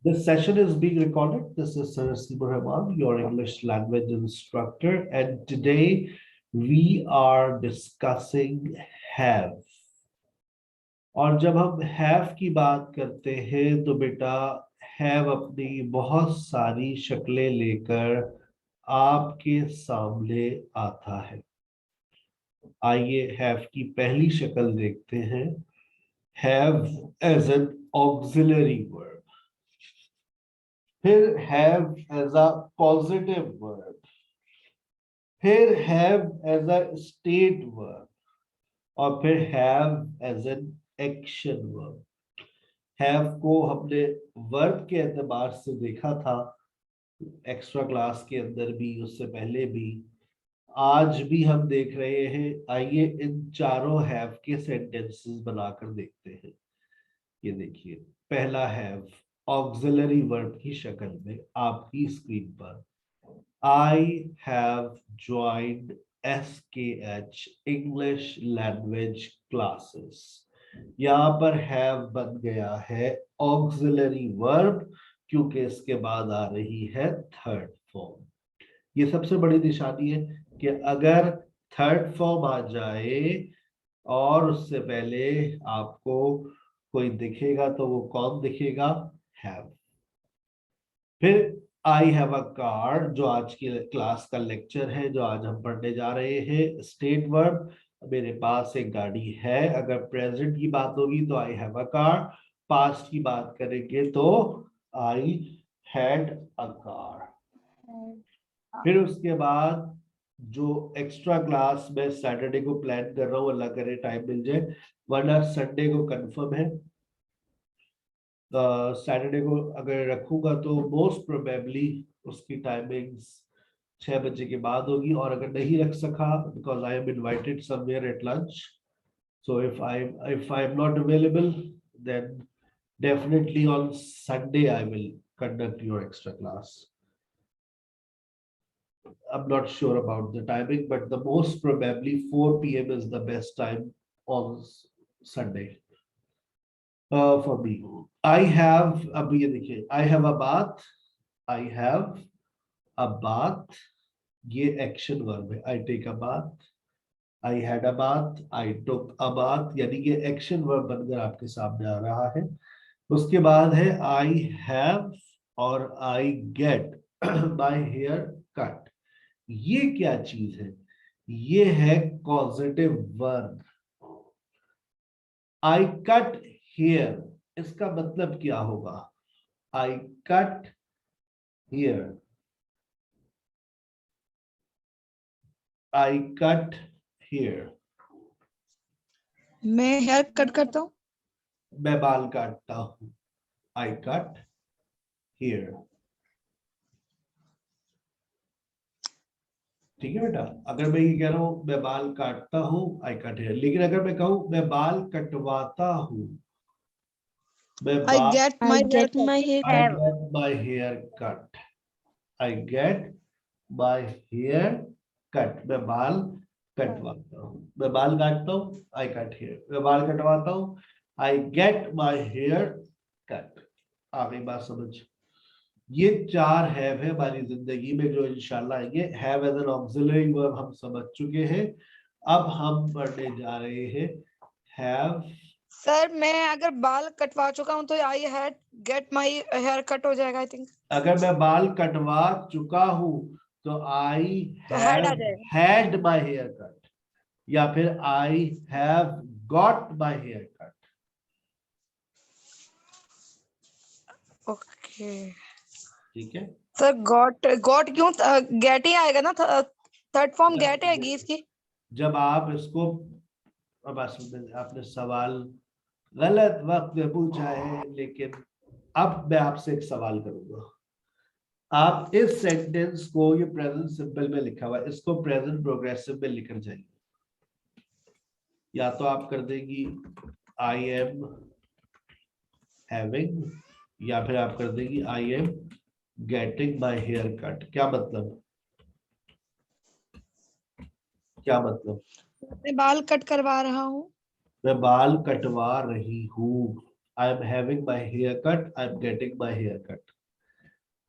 This session is being recorded. This is Sir Sibur Rahman, your English language instructor, and today we are discussing have. और जब हम have की बात करते हैं तो बेटा have अपनी बहुत सारी शक्लें लेकर आपके सामने आता है। आइए have की पहली शक्ल देखते हैं। Have as an auxiliary verb. फिर have as a positive verb, फिर have as a state verb और फिर have as an action verb। have को हमने verb के एतबार से देखा था एक्स्ट्रा क्लास के अंदर भी, उससे पहले भी, आज भी हम देख रहे हैं। आइए इन चारों have के सेंटेंसेस बनाकर देखते हैं। ये देखिए, पहला have ऑक्सिलरी वर्ब की शक्ल में आपकी स्क्रीन पर, I have joined SKH English language classes। यहाँ पर have बन गया है ऑक्सिलरी वर्ब क्योंकि इसके बाद आ रही है थर्ड फॉर्म। ये सबसे बड़ी निशानी है कि अगर थर्ड फॉर्म आ जाए और उससे पहले आपको कोई दिखेगा तो वो कौन दिखेगा? have। फिर आई हैव अ कार, जो आज की क्लास का लेक्चर है, जो आज हम पढ़ने जा रहे हैं। स्टेट वर्ब, मेरे पास एक गाड़ी है। अगर प्रेजेंट की बात होगी तो I have a car, past की बात करेंगे तो आई हैड अ कार। फिर उसके बाद जो एक्स्ट्रा क्लास में सैटरडे को प्लान कर रहा हूँ, अल्लाह करे टाइम मिल जाए, वरना संडे को कंफर्म है। सैटरडे को अगर रखूंगा तो मोस्ट प्रोबेबली उसकी टाइमिंग्स 6 बजे के बाद होगी, और अगर नहीं रख सका because I am invited somewhere at lunch, so if I am not available then definitely on Sunday I will conduct your extra class. I'm not sure about the timing, but the most probably 4 p.m. is the best time on Sunday. For me, I have, अब ये देखिए, I have a bath, I have a bath, ये action verb है। I take a bath, I had a bath, I took a bath, यानी ये action verb बनकर आपके सामने आ रहा है। उसके बाद है I have और I get my hair cut। ये क्या चीज है? ये है causative verb. I cut hair, इसका मतलब क्या होगा? I cut hair, I cut hair, मैं हेयर कट करता हूँ। मैं बाल काटता हूँ। I cut hair। ठीक है बेटा, अगर मैं ये कह रहा हूं मैं बाल काटता हूँ, I cut hair, लेकिन अगर मैं कहूँ मैं बाल कटवाता हूँ, मैं I get my I hair get cut. my hair cut, I get my hair cut, मैं बाल कटवाता हूँ। मैं बाल काटता हूँ, I cut hair, मैं बाल कटवाता हूँ, I get my hair cut। आ गई बात समझ? ये चार हैव है हमारी जिंदगी में जो इंशाल्लाह आएंगे। Have as an auxiliary verb हम समझ चुके हैं। अब हम पढ़ने जा रहे हैं हैव। सर मैं अगर बाल कटवा चुका हूँ तो I had get my hair cut हो जाएगा आई थिंक। अगर मैं बाल कटवा चुका हूं तो आई तो हैड आ हैव जाएगा। हैड माई हेयर कट, या फिर I have got my hair cut. Okay ठीक है, सर, गॉट गॉट क्यों? गेट ही आएगा ना, थर्ड फॉर्म गेट आएगी इसकी। जब आप इसको, अब आपने सवाल गलत वक्त में पूछा है, लेकिन अब मैं आपसे एक सवाल करूंगा। आप इस सेंटेंस को, ये प्रेजेंट सिंपल में लिखा हुआ है, इसको प्रेजेंट प्रोग्रेसिव में लिखकर जाइए। या तो आप कर देंगी आई एम हैविंग, या फिर आप कर देंगी I am getting my hair cut. क्या मतलब? क्या मतलब? मैं बाल कट करवा रहा हूँ। मैं बाल कटवा रही हूँ। I am having my hair cut, I am getting my hair cut.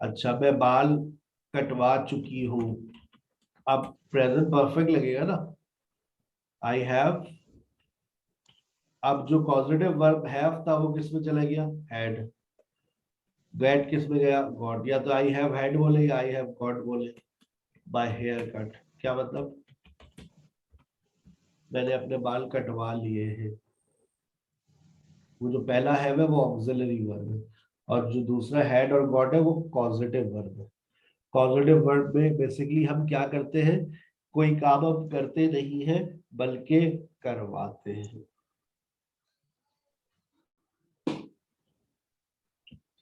अच्छा, मैं बाल कटवा चुकी हूँ, अब प्रेजेंट परफेक्ट लगेगा ना, आई हैव। अब जो कॉजेटिव वर्ब हैव था वो किस में चला गया, हैड। गेट किस में गया, गॉट। या तो आई हैव हैड बोले या आई हैव गॉट बोले। बाय हेयर कट क्या मतलब, मैंने अपने बाल कटवा लिए हैं। वो जो पहला है वो ऑक्सिलरी वर्ब है, और जो दूसरा हैड और गॉट है वो कॉजेटिव वर्ब है। कॉजेटिव वर्ब में बेसिकली हम क्या करते हैं, कोई काम हम करते नहीं है बल्कि करवाते हैं।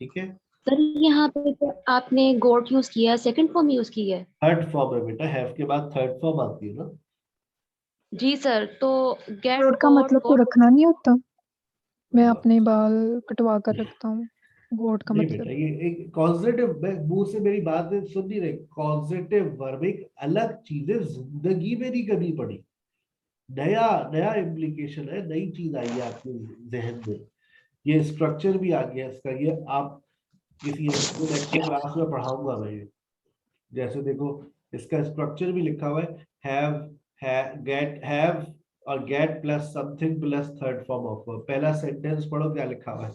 ठीक है, सर यहाँ पे तो आपने गोट यूज किया, सेकंड फॉर्म यूज की है। थर्ड फॉर्म है बेटा, हैव के बाद थर्ड फॉर्म आती है ना। जी सर, तो गेट गोट का और मतलब तो गोट। रखना नहीं होता, मैं अपने बाल कटवा कर रखता हूँ। गोट का नहीं मतलब बेटा, ये एक कॉजेटिव, मुंह से मेरी बात सुन नहीं रहे, कॉजेटिव वर्ब एक अलग चीज है, जिंदगी में नहीं कभी पड़ी, नया नया इम्प्लीकेशन है, नई चीज आई है आपके जहन में। ये स्ट्रक्चर भी आ गया इसका, ये आप किसी लेक्चर क्लास में पढ़ाऊंगा मैं ये। जैसे देखो, इसका स्ट्रक्चर भी लिखा हुआ है, गेट हैव और gate plus something plus third form of verb. पहला सेंटेंस पढ़ो क्या लिखा हुआ है,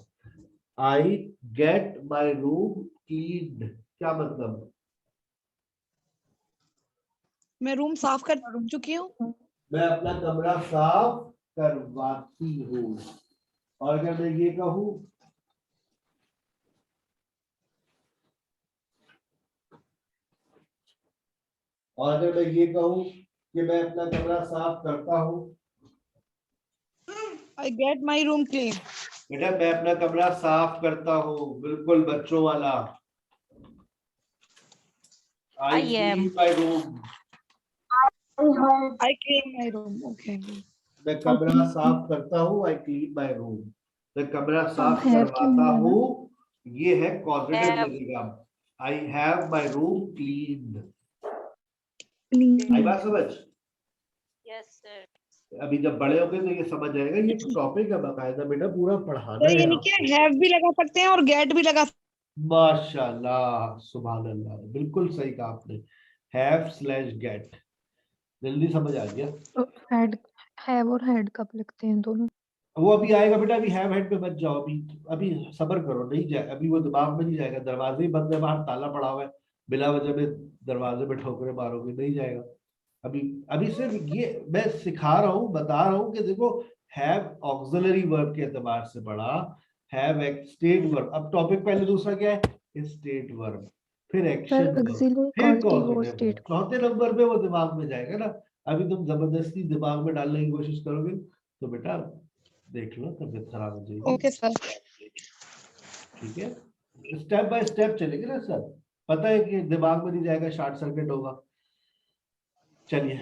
I get my room cleaned. क्या मतलब, मैं रूम साफ कर चुकी हूँ। मैं अपना कमरा साफ करवाती हूँ। और अगर मैं ये कहूँ, और अगर मैं ये कहूँ कि मैं अपना कमरा साफ करता हूँ, I get my room clean. बेटा मैं अपना कमरा साफ करता हूँ, बिल्कुल बच्चों वाला। आई I am. Clean my room, I clean my room, okay. मैं कमरा साफ करता हूँ, आई क्लीन माई रूम। मैं कमरा साफ हैव क्यों करवाता हुआ ना? हूँ, ये है पॉजिटिव Have. लगेगा। I have my room clean. Clean. आई बात समझ, Yes sir. अभी जब बड़े हो गए तो ये समझ आएगा, ये टॉपिक है बाकायदा बेटा, पूरा पढ़ाना तो है यानी कि आपको। हैव भी लगा सकते हैं और गेट भी लगा सकते माशाल्लाह, सुभान अल्लाह, बिल्कुल सही कहा आपने, हैव स्लैश गेट, जल्दी समझ आ गया। तो हेड, हैव और हेड कब लिखते हैं दोनों? वो अभी आएगा बेटा, अभी हैव हेड पे मत जाओ, अभी अभी सब्र करो, नहीं जाए अभी, वो दिमाग में नहीं जाएगा। दरवाजे ही बंद है, बाहर ताला पड़ा हुआ है, बिला वजह में दरवाजे में ठोकरे मारोगे, नहीं जाएगा। अभी अभी सिर्फ ये मैं सिखा रहा हूँ, बता रहा हूँ कि देखो, हैव ऑक्सिलरी वर्ब के एतबार से पढ़ा, हैव एक स्टेट वर्ब। अब टॉपिक पहले दूसरा क्या है, स्टेट वर्ब, फिर एक्शन सर वर्ब, ऑक्सिलरी फिर कॉज की वो कॉजेटिव स्टेट वर्ब। चौथे नंबर पे वो दिमाग में जाएगा ना। अभी तुम जबरदस्ती दिमाग में डालने की कोशिश करोगे तो बेटा देख लो, तबीयत खराब हो जाएगी। Okay sir. ठीक है, स्टेप बाय स्टेप चलेंगे ना सर, पता है कि दिमाग में नहीं जाएगा, शॉर्ट सर्किट होगा। चलिए,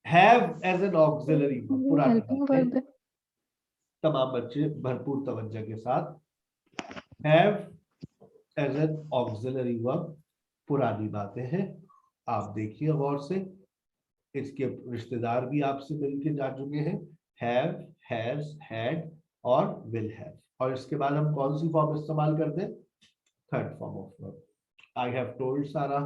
have as an auxiliary verb, पुरानी हेल्पिंग बात है, वर्ब है। तमाम बच्चे भरपूर तवज्जो के साथ, have as an auxiliary verb, पुरानी बातें हैं। आप देखिए गौर से, इसके रिश्तेदार भी आपसे मिलके जा चुके हैं, हैव, हैज, हैड और विल हैव। और इसके बाद हम कौन सी फॉर्म इस्तेमाल करते हैं, third form of verb. I have told Sarah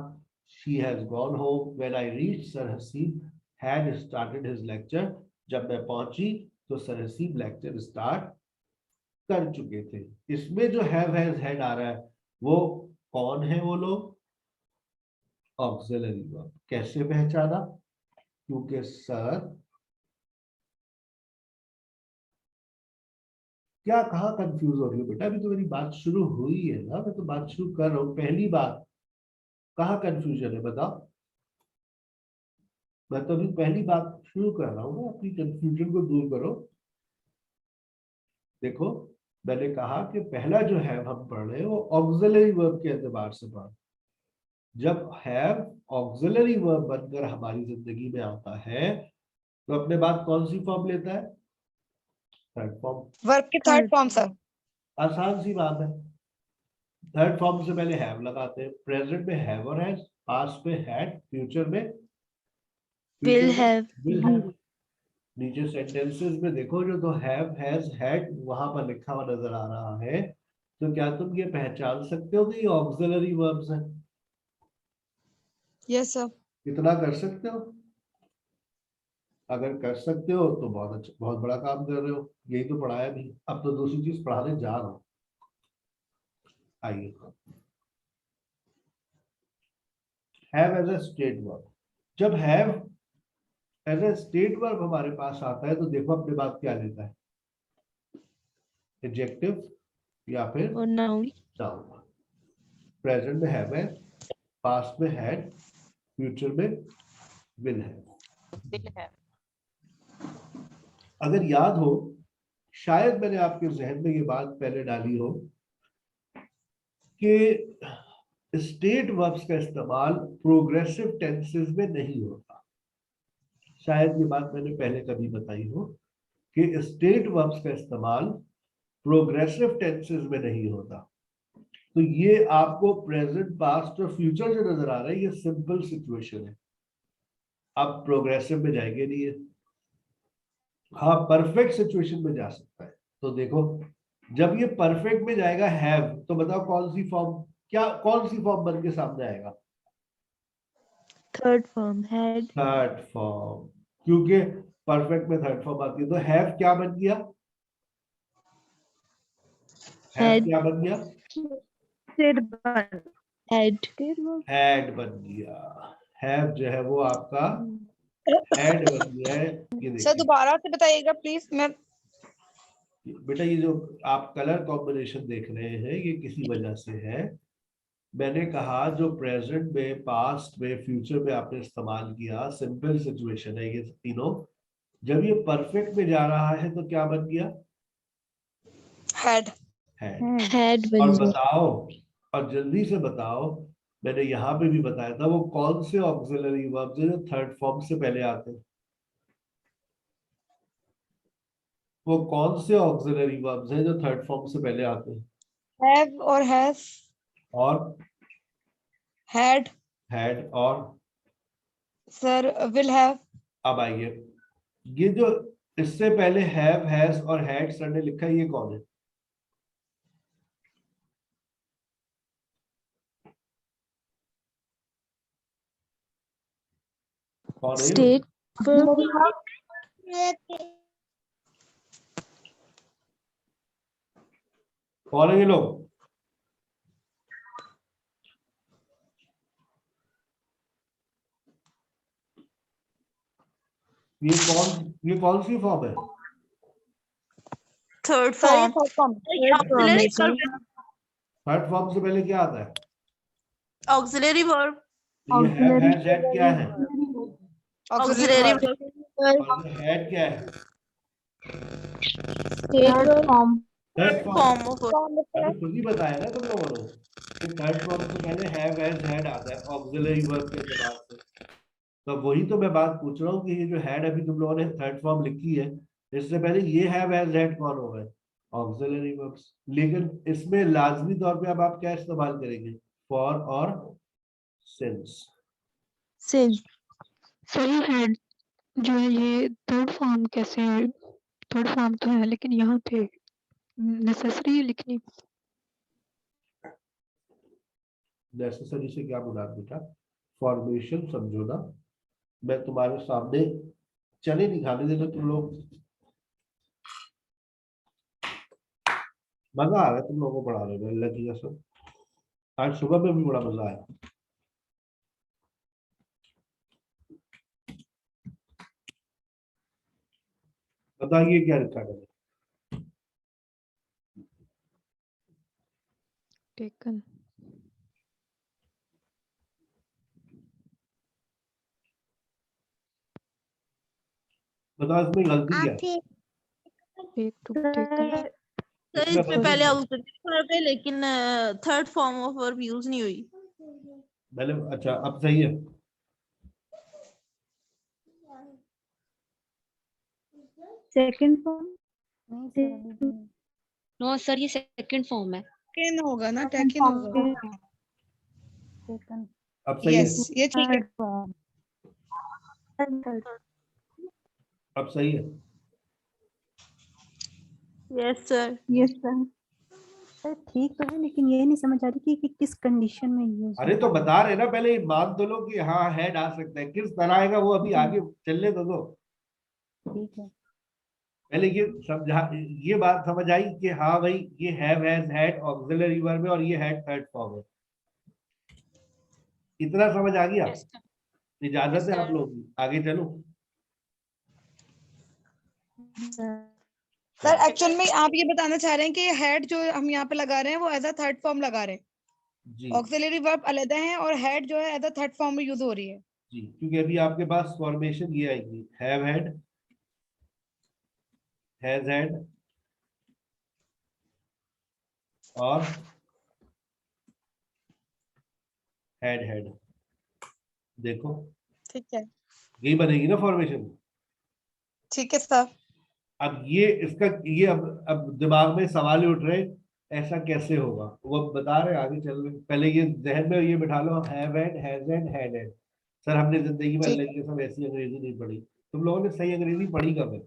she has gone home when I reached. Sir Haseeb had started his lecture. जब मैं पहुंची तो सर हसीब लेक्चर स्टार्ट कर चुके थे। इसमें जो हैव हैज हैड आ रहा है वो कौन है, वो लोग ऑक्सिलरी वर्ब। कैसे पहचाना, क्योंकि सर क्या, कहाँ कंफ्यूज हो रही हो बेटा, अभी तो मेरी बात शुरू हुई है ना, मैं तो बात शुरू कर रहा हूँ, पहली बात, कहाँ कंफ्यूजन है बताओ। मैं तो अभी पहली बात शुरू कर रहा हूँ ना, अपनी कंफ्यूजन को दूर करो। देखो, मैंने कहा कि पहला जो है हम पढ़ रहे हैं वो ऑक्सिलरी वर्ब के एतबार से पढ़। जब हैव ऑक्सिलरी वर्ब बनकर हमारी जिंदगी में आता है तो अपने बाद कौन सी फॉर्म लेता है, थर्ड फॉर्म। वर्ब की थर्ड फॉर्म सर। आसान सी बात है, थर्ड फॉर्म से पहले हैव लगाते हैं। प्रेजेंट में हैव और हैज, पास्ट में हैड, फ्यूचर में Will have. will have। नीचे सेंटेंसेस में देखो, जो तो हैव हैज हैड वहां पर लिखा हुआ नजर आ रहा है, तो क्या तुम ये पहचान सकते हो कि ये ऑक्सिलरी वर्ब्स हैं? Yes sir. इतना कर सकते हो? अगर कर सकते हो तो बहुत अच्छा, बहुत बड़ा काम कर रहे हो। यही तो पढ़ाया भी, अब तो दूसरी चीज पढ़ाने जा रहा हूँ। आइए, have as a state verb. जब have as a state verb हमारे पास आता है तो देखो अपने बात क्या लेता है, एडजेक्टिव या फिर और नाउन। नाउन। प्रेजेंट में हैव है, पास्ट में हैड, फ्यूचर में विल है। अगर याद हो, शायद मैंने आपके जहन में ये बात पहले डाली हो कि स्टेट वर्ब्स का इस्तेमाल प्रोग्रेसिव टेंसेस में नहीं होता। शायद ये बात मैंने पहले कभी बताई हो कि स्टेट वर्ब्स का इस्तेमाल प्रोग्रेसिव टेंसेस में नहीं होता। तो ये आपको प्रेजेंट, पास्ट और फ्यूचर जो नजर आ रहा है, ये सिंपल सिचुएशन है। आप प्रोग्रेसिव में जाएंगे नहीं है। हाँ, परफेक्ट सिचुएशन में जा सकता है। तो देखो, जब ये परफेक्ट में जाएगा हैव, तो बताओ कौन सी फॉर्म, क्या कौन सी फॉर्म बन के सामने आएगा? Third form had. Third form, क्योंकि परफेक्ट में थर्ड फॉर्म आती है। तो हैव क्या बन गया? हैव क्या बन गया? हैड। हैड बन गया। हैव जो है वो आपका हैड बन गया है। ये सर देखिए दोबारा से बताइएगा प्लीज। मैं बेटा, ये जो आप कलर कॉम्बिनेशन देख रहे हैं, ये किसी वजह से है। मैंने कहा जो प्रेजेंट में, पास्ट में, फ्यूचर में आपने इस्तेमाल किया, सिंपल सिचुएशन है ये तीनों। जब ये परफेक्ट में जा रहा है तो क्या बन गया? हैड। हैड और बन गया। बताओ, और जल्दी से बताओ, मैंने यहाँ पे भी बताया था, वो कौन से ऑक्सिलरी वर्ब्स हैं जो थर्ड फॉर्म से पहले आते हैं? वो कौन से ऑक्सिलरी वर्ब्स हैं जो थर्ड फॉर्म से पहले आते हैं? हैव और हैज। और हैड। हैड और सर विल हैव। अब आइए, ये जो इससे पहले हैव, हैज और हैड सर ने लिखा है, ये कौन है? कौन है ये? स्टेट कौन है ये लोग? ये कौन सी फॉर्म है? थर्ड सर ये फॉर्म। थर्ड फॉर्म है। थर्ड फॉर्म से पहले क्या आता है? Auxiliary verb. तो ये हैव, हैज, हैड क्या है? Auxiliary auxiliary verb. और ये हैड क्या है? Third form. Third form. Form of अभी खुद ही बताया ना तुम लोगों ने कि थर्ड फॉर्म से पहले हैव, हैज, हैड आता है ऑक्सिलरी वर्ब के एतबार से। तो वही तो मैं बात पूछ रहा हूँ कि ये जो हैड अभी तुम लोगों ने थर्ड फॉर्म लिखी है, इससे पहले ये हैव, हैज, हैड कौन हो गए? Auxiliary verbs. लेकिन इसमें लाजमी तौर पे अब आप क्या इस्तेमाल करेंगे? फॉर और सिंस। सिंस। सही हैड जो है ये थर्ड फॉर्म कैसे है? थर्ड फॉर्म तो है लेकिन यहाँ पे नेसेसरी है लिखनी। नेसेसरी से क्या मुराद बेटा? फॉर्मेशन समझो ना। मैं तुम्हारे सामने चने नहीं खाने देता तुम लोग। मजा आ रहा है तुम लोगों को पढ़ाने में, अल्लाह की कसम। आज सुबह में भी बड़ा मजा आया। बताइए क्या लिखा है? टेकन। बताओ इसमें गलती क्या है? Take to taken. सर इसमें इसमें पहले ऑक्सिलरी वर्ब है लेकिन third form of verb use नहीं हुई। मैंने, अच्छा अब सही है। Second form. नो सर ये सेकंड फॉर्म है। टेकिन होगा ना, टेकिन होगा। अब सही है। यस ये ठीक है। अब सही है? Yes sir. यस सर ठीक तो है, लेकिन ये नहीं समझ आ रही कि किस कंडीशन में यूज अरे तो बता रहे ना, पहले मान तो लो कि हाँ हेड आ सकता है, किस तरह आएगा वो अभी आगे चलने तो दो। ठीक है। पहले ये समझा, ये बात समझ आई कि हाँ भाई ये have has had auxiliary verb है और ये हैड थर्ड फॉर्म है। इतना समझ आ गया? इजाजत है आप लोगों की, आगे चलो। सर एक्चुअल में आप ये बताना चाह रहे हैं कि हेड जो हम यहाँ पे लगा रहे हैं वो एज अ थर्ड फॉर्म लगा रहे हैं, जी ऑक्सिलरी वर्ब अलग है और हेड जो है एज अ थर्ड फॉर्म में यूज हो रही है। जी, क्योंकि अभी आपके पास फॉर्मेशन ये आएगी, हैव हैड, हैज हैड और हैड हैड। देखो ठीक है, यही बनेगी ना फॉर्मेशन। ठीक है सर। अब ये इसका ये अब दिमाग में सवाल ही उठ रहे, ऐसा कैसे होगा, वो अब बता रहे आगे चल रहे। पहले ये जहन में ये बिठा लो, have had, has had, had had. Sir हमने जिंदगी में ठीक अल्लाह की कसम ऐसी अंग्रेजी नहीं पढ़ी। तुम लोगों ने सही अंग्रेजी पढ़ी कब है?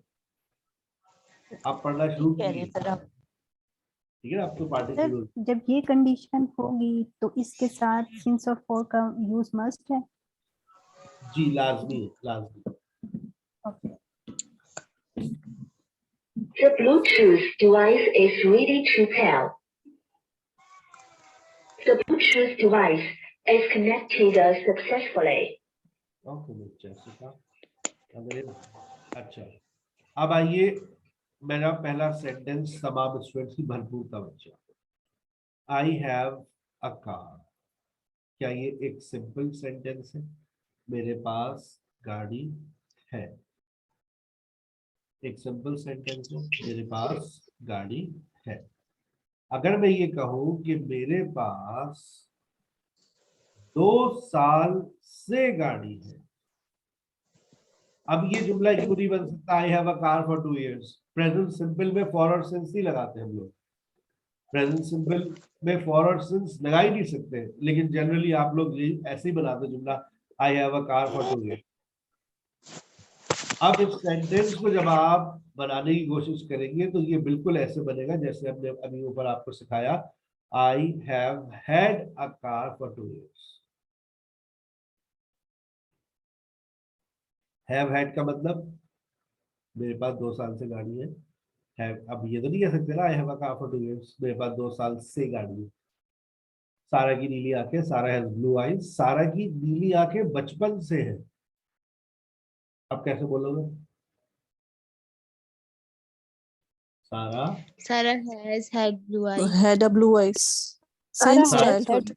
आप पढ़ना शुरू कह रही किए, है सर आप। ठीक है ना? अब तो सर पार्टिसिपेट। जब ये कंडीशन होगी तो इसके साथ सिंस और फॉर का यूज मस्ट है। जी लाजमी है, लाजमी। Okay. The Bluetooth device is ready to pair. The Bluetooth device is connected successfully. Okay Jessica, अच्छा अब आइए मेरा पहला सेंटेंस तमाम स्टूडेंट्स की भरपूर तवज्जो। आई हैव अ कार। क्या ये एक सिंपल सेंटेंस है? मेरे पास गाड़ी है। एक सिंपल सेंटेंस है, मेरे पास गाड़ी है। अगर मैं ये कहूं कि मेरे पास 2 साल से गाड़ी है, अब ये जुमला क्यों नहीं बन सकता आई have a car for 2 years? Present simple में फॉर और सिंस नहीं लगाते हम लोग। प्रेजेंट सिंपल में फॉर और सिंस लगा ही नहीं सकते, लेकिन जनरली आप लोग ये ऐसे ही बनाते जुमला, आई have a car for 2 years। अब इस सेंटेंस को जब आप बनाने की कोशिश करेंगे तो ये बिल्कुल ऐसे बनेगा जैसे हमने अभी ऊपर आपको सिखाया, I have had a car for 2 years। Have had का मतलब मेरे पास 2 साल से गाड़ी है। अब ये तो नहीं कह सकते ना आई have a car for 2 years, मेरे पास 2 साल से गाड़ी है। सारा की नीली आंखें, सारा हैज ब्लू आईज, सारा की नीली आंखें बचपन से है। अब कैसे बोलोगे? सारा Sarah has had blue eyes. Had a blue eyes Sarah since has childhood.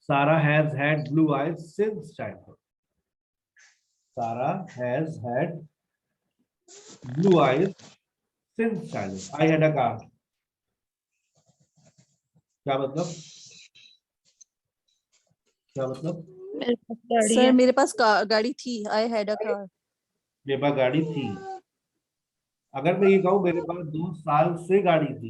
Sarah has had blue eyes since childhood. Sarah has had blue eyes since childhood. I had a car. क्या मतलब? क्या मतलब? मेरे पास गाड़ी sir है। मेरे पास गाड़ी थी। I had a car. मेरे पास गाड़ी थी। अगर मैं ये कहूँ मेरे पास 2 साल से गाड़ी थी,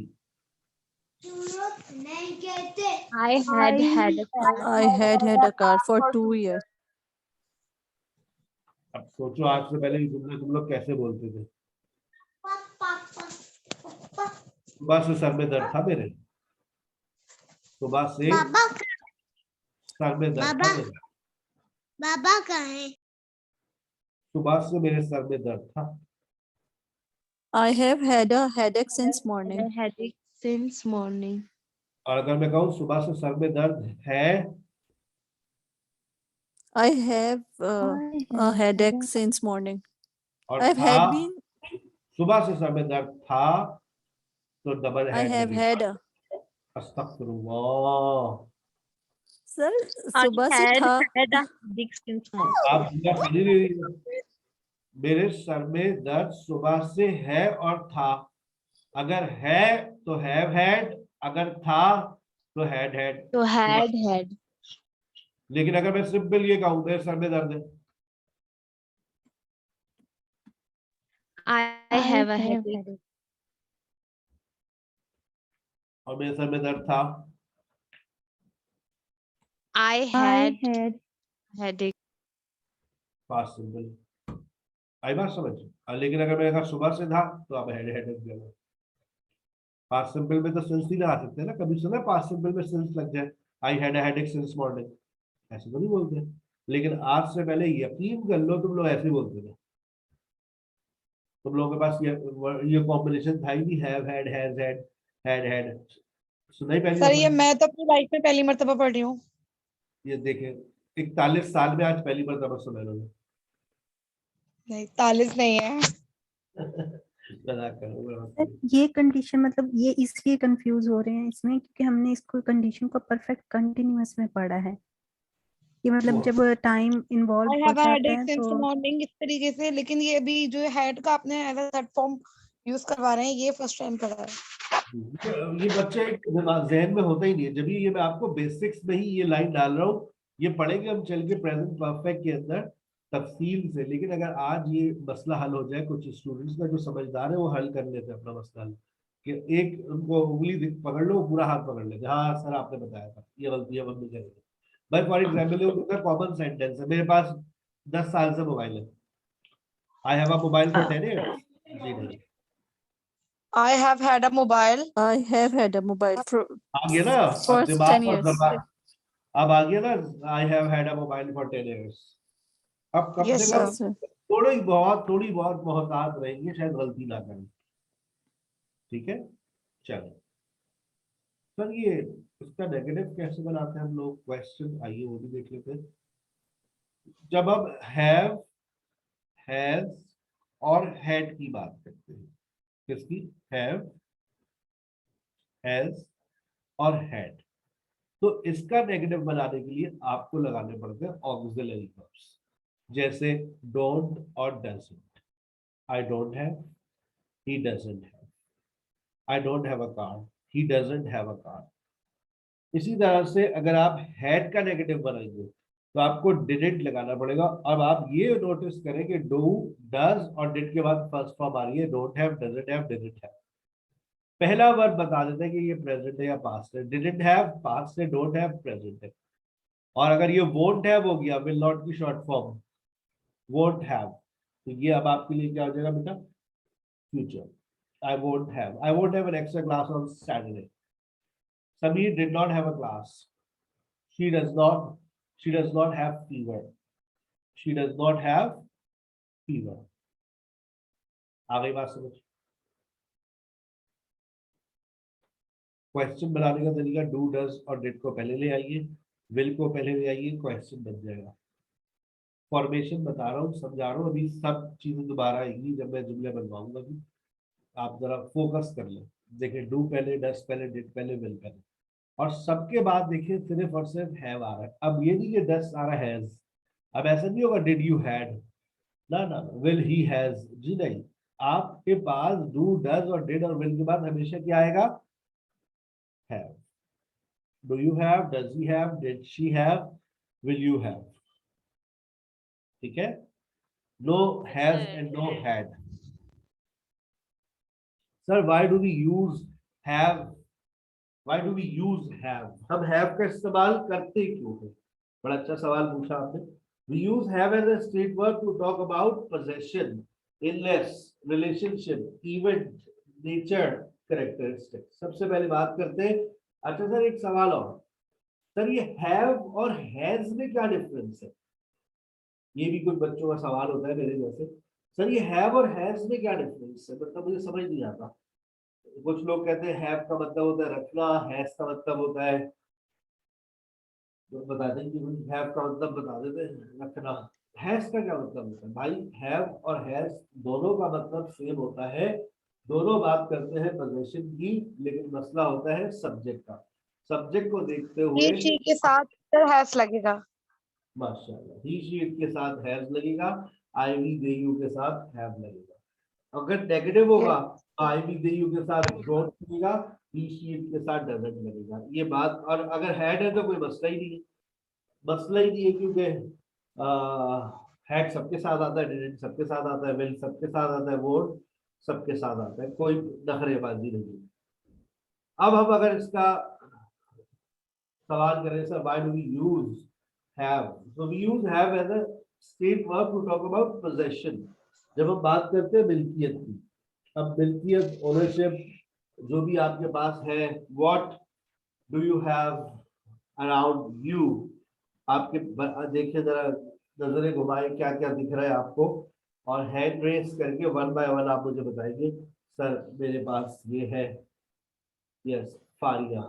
I had had a car. I had a car for 2 years. अब सोचो आज से पहले ये जुमला तुम लोग कैसे बोलते थे? सुबह से सर में दर्द था मेरे, सुबह से सर में दर्द था मेरे, बाबा कहाँ है? सुबह से मेरे सर में दर्द था। I have had a headache since morning. I had it since morning. और अगर मैं कहूँ सुबह से सर में दर्द है, I have a headache since morning. और I've था had been. सुबह से सर में दर्द था तो डबल I हैड have लगेगा। had a. अस्तगफिरुल्लाह। सर सुबह से था। had a headache since morning. आप जुमला सुन ही नहीं रही हो। मेरे सर में दर्द सुबह से है और था। अगर है तो हैव हैड, अगर था तो हैड हैड। So had. लेकिन अगर मैं सिंपल ये कहूँ मेरे सर में दर्द है, I have a headache. और मेरे सर में दर्द था, I had headache. Past simple. आई बात समझ। लेकिन अगर मैंने कहा सुबह से था तो अब हेड हेडेक दे रहा। पास्ट सिंपल में तो सिंस नहीं लगा सकते ना, कभी सुना पास्ट सिंपल में सिंस लग जाए, I had a headache since morning, ऐसे तो नहीं बोलते। लेकिन आज से पहले यकीन कर लो तुम लोग ऐसे बोलते थे, तुम लोगों के पास ये कॉम्बिनेशन था ही नहीं, हैव हैड हैज हैड सुना ही पहली सर ये दफा। मैं तो अपनी लाइफ में पहली मर्तबा पढ़ रही हूँ। ये देखे 41 साल में आज पहली बार सुना लोगे। नहीं 41 नहीं है। मजाक करो, मजाक सर करो। ये कंडीशन मतलब ये इसलिए कंफ्यूज हो रहे हैं इसमें क्योंकि हमने इसको कंडीशन को परफेक्ट कंटिन्यूअस में पढ़ा है कि मतलब जब टाइम इन्वॉल्व आई हो हैव अ जाता हेडेक है सिंस तो मॉर्निंग इस तरीके से, लेकिन ये भी जो हेड का आपने as a third form use करवा रहे हैं, ये फर्स्ट टाइम पढ़ा है। ये बच्चे जहन में होता ही नहीं है। जब ये मैं आपको बेसिक्स में ही ये लाइन डाल रहा हूँ, ये पढ़ेंगे हम चल के प्रेजेंट परफेक्ट के अंदर तफसील से। लेकिन अगर आज ये मसला हल हो जाए, कुछ स्टूडेंट्स का जो समझदार है वो हल कर लेते हैं अपना मसला हल, कि एक उनको उंगली पकड़ लो, पूरा हाथ पकड़ लेते, हाँ सर आपने बताया था, ये गलती है हम नहीं करेंगे भाई। फॉर एग्जाम्पल उनका कॉमन सेंटेंस है, मेरे पास 10 साल से मोबाइल है, I have a mobile for 10 years। जी नहीं, I have had a mobile I have had a mobile आ गया ना अब for दिमाग 10 पर years. दबाव, अब आ गया ना, I have had a mobile for 10 years। अब कम Yes, से sir. कम Yes, sir. थोड़ी बहुत मोहतात रहेंगे, शायद गलती ना करें। ठीक है, चलो सर ये इसका नेगेटिव कैसे बनाते हैं हम लोग, क्वेश्चन आइए वो भी देख लेते हैं। जब हम हैव, हैज और हैड की बात करते हैं, किसकी, हैव, हैज और हैड, तो इसका नेगेटिव बनाने के लिए आपको लगाने पड़ते हैं ऑक्सिलरी वर्ब्स, जैसे डोंट और doesn't. I don't have, he doesn't have. I don't have a car, he doesn't have a car. इसी तरह से अगर आप हैड का नेगेटिव बनाएंगे तो आपको डिडंट लगाना पड़ेगा। अब आप ये नोटिस करें कि डू, डज और डिड के बाद फर्स्ट फॉर्म आ रही है, don't have, doesn't have, didn't have. पहला वर्ब बता देते हैं कि ये प्रेजेंट है या पास्ट है, डिडंट हैव पास्ट है, डोंट हैव प्रेजेंट है। और अगर ये वोंट हैव हो गया, विल नॉट की शॉर्ट फॉर्म, वोंट हैव, तो ये अब आपके लिए क्या हो जाएगा बेटा, future. I won't have an extra class on Saturday. Samir did not have a class. She does not have fever. She does not have fever. आ गई बात समझ। क्वेश्चन बनाने का तरीका, डू, डज और डिड को पहले ले आइए, विल को पहले ले आइए, क्वेश्चन बन जाएगा। फॉर्मेशन बता रहा हूँ, समझा रहा हूँ, अभी सब चीजें दोबारा आएंगी जब मैं जुमले बनवाऊंगा। भी आप जरा फोकस कर ले, देखिए डू पहले, डज पहले, डिड पहले, विल पहले, और सबके बाद देखिए सिर्फ और सिर्फ हैव आ रहा है। अब ये नहीं कि डज आ रहा है हैज, अब ऐसा नहीं होगा डिड यू हैड, ना ना, विल ही हैज, जी नहीं। आपके पास डू, डज और डिड और विल के बाद हमेशा क्या आएगा, have. Do you have, does he have, did she have, will you have. ठीक है, no has and no had. Sir why do we use have, why do we use have, हम have का इस्तेमाल करते क्यों हैं? बड़ा अच्छा सवाल पूछा आपने। We use have as a state verb to talk about possession, illness, relationship, event, nature, characteristics। सबसे पहले बात करते हैं। अच्छा सर एक सवाल और, सर ये have और has में क्या डिफरेंस है? ये भी कुछ बच्चों का सवाल होता है मेरे जैसे, सर ये have और has में क्या डिफरेंस है, मतलब मुझे समझ नहीं आता। कुछ लोग कहते हैं have का मतलब होता है रखना, has का मतलब होता है, बता दें कि हैव का मतलब बता देते हैं रखना। हैज का क्या मतलब होता है भाई? हैव और हैज दोनों का मतलब सेम होता है, दोनों बात करते हैं पोजीशन की, लेकिन मसला होता है सब्जेक्ट का। सब्जेक्ट को देखते हुए he she के साथ सर हैज लगेगा। माशाल्लाह, ही शी इट के साथ हैज लगेगा, आई वी दे यू के साथ हैव लगेगा। अगर नेगेटिव होगा तो आई वी दे यू के साथ डोंट लगेगा, ही शी इट के साथ डजंट लगेगा। ये बात, और अगर हैड है तो कोई मसला ही नहीं है, मसला ही नहीं है, क्योंकि हैड सबके साथ आता है, डिडंट सबके साथ आता है, विल सबके साथ आता है, वोंट सबके साथ आता है, कोई नखरेबाजी नहीं है। अब हम अगर इसका सवाल करें, sir why do we use have, so we use have as a state verb to talk about possession, जब हम बात करते हैं मिल्कियत की, अब मिल्कियत ओनरशिप जो भी आपके पास है, what do you have around you, आपके देखिए जरा, नजरें घुमाए, क्या क्या दिख रहा है आपको, और हैंड रेस करके वन बाय वन आप मुझे बताएंगे, सर मेरे पास ये है। Yes, Faria,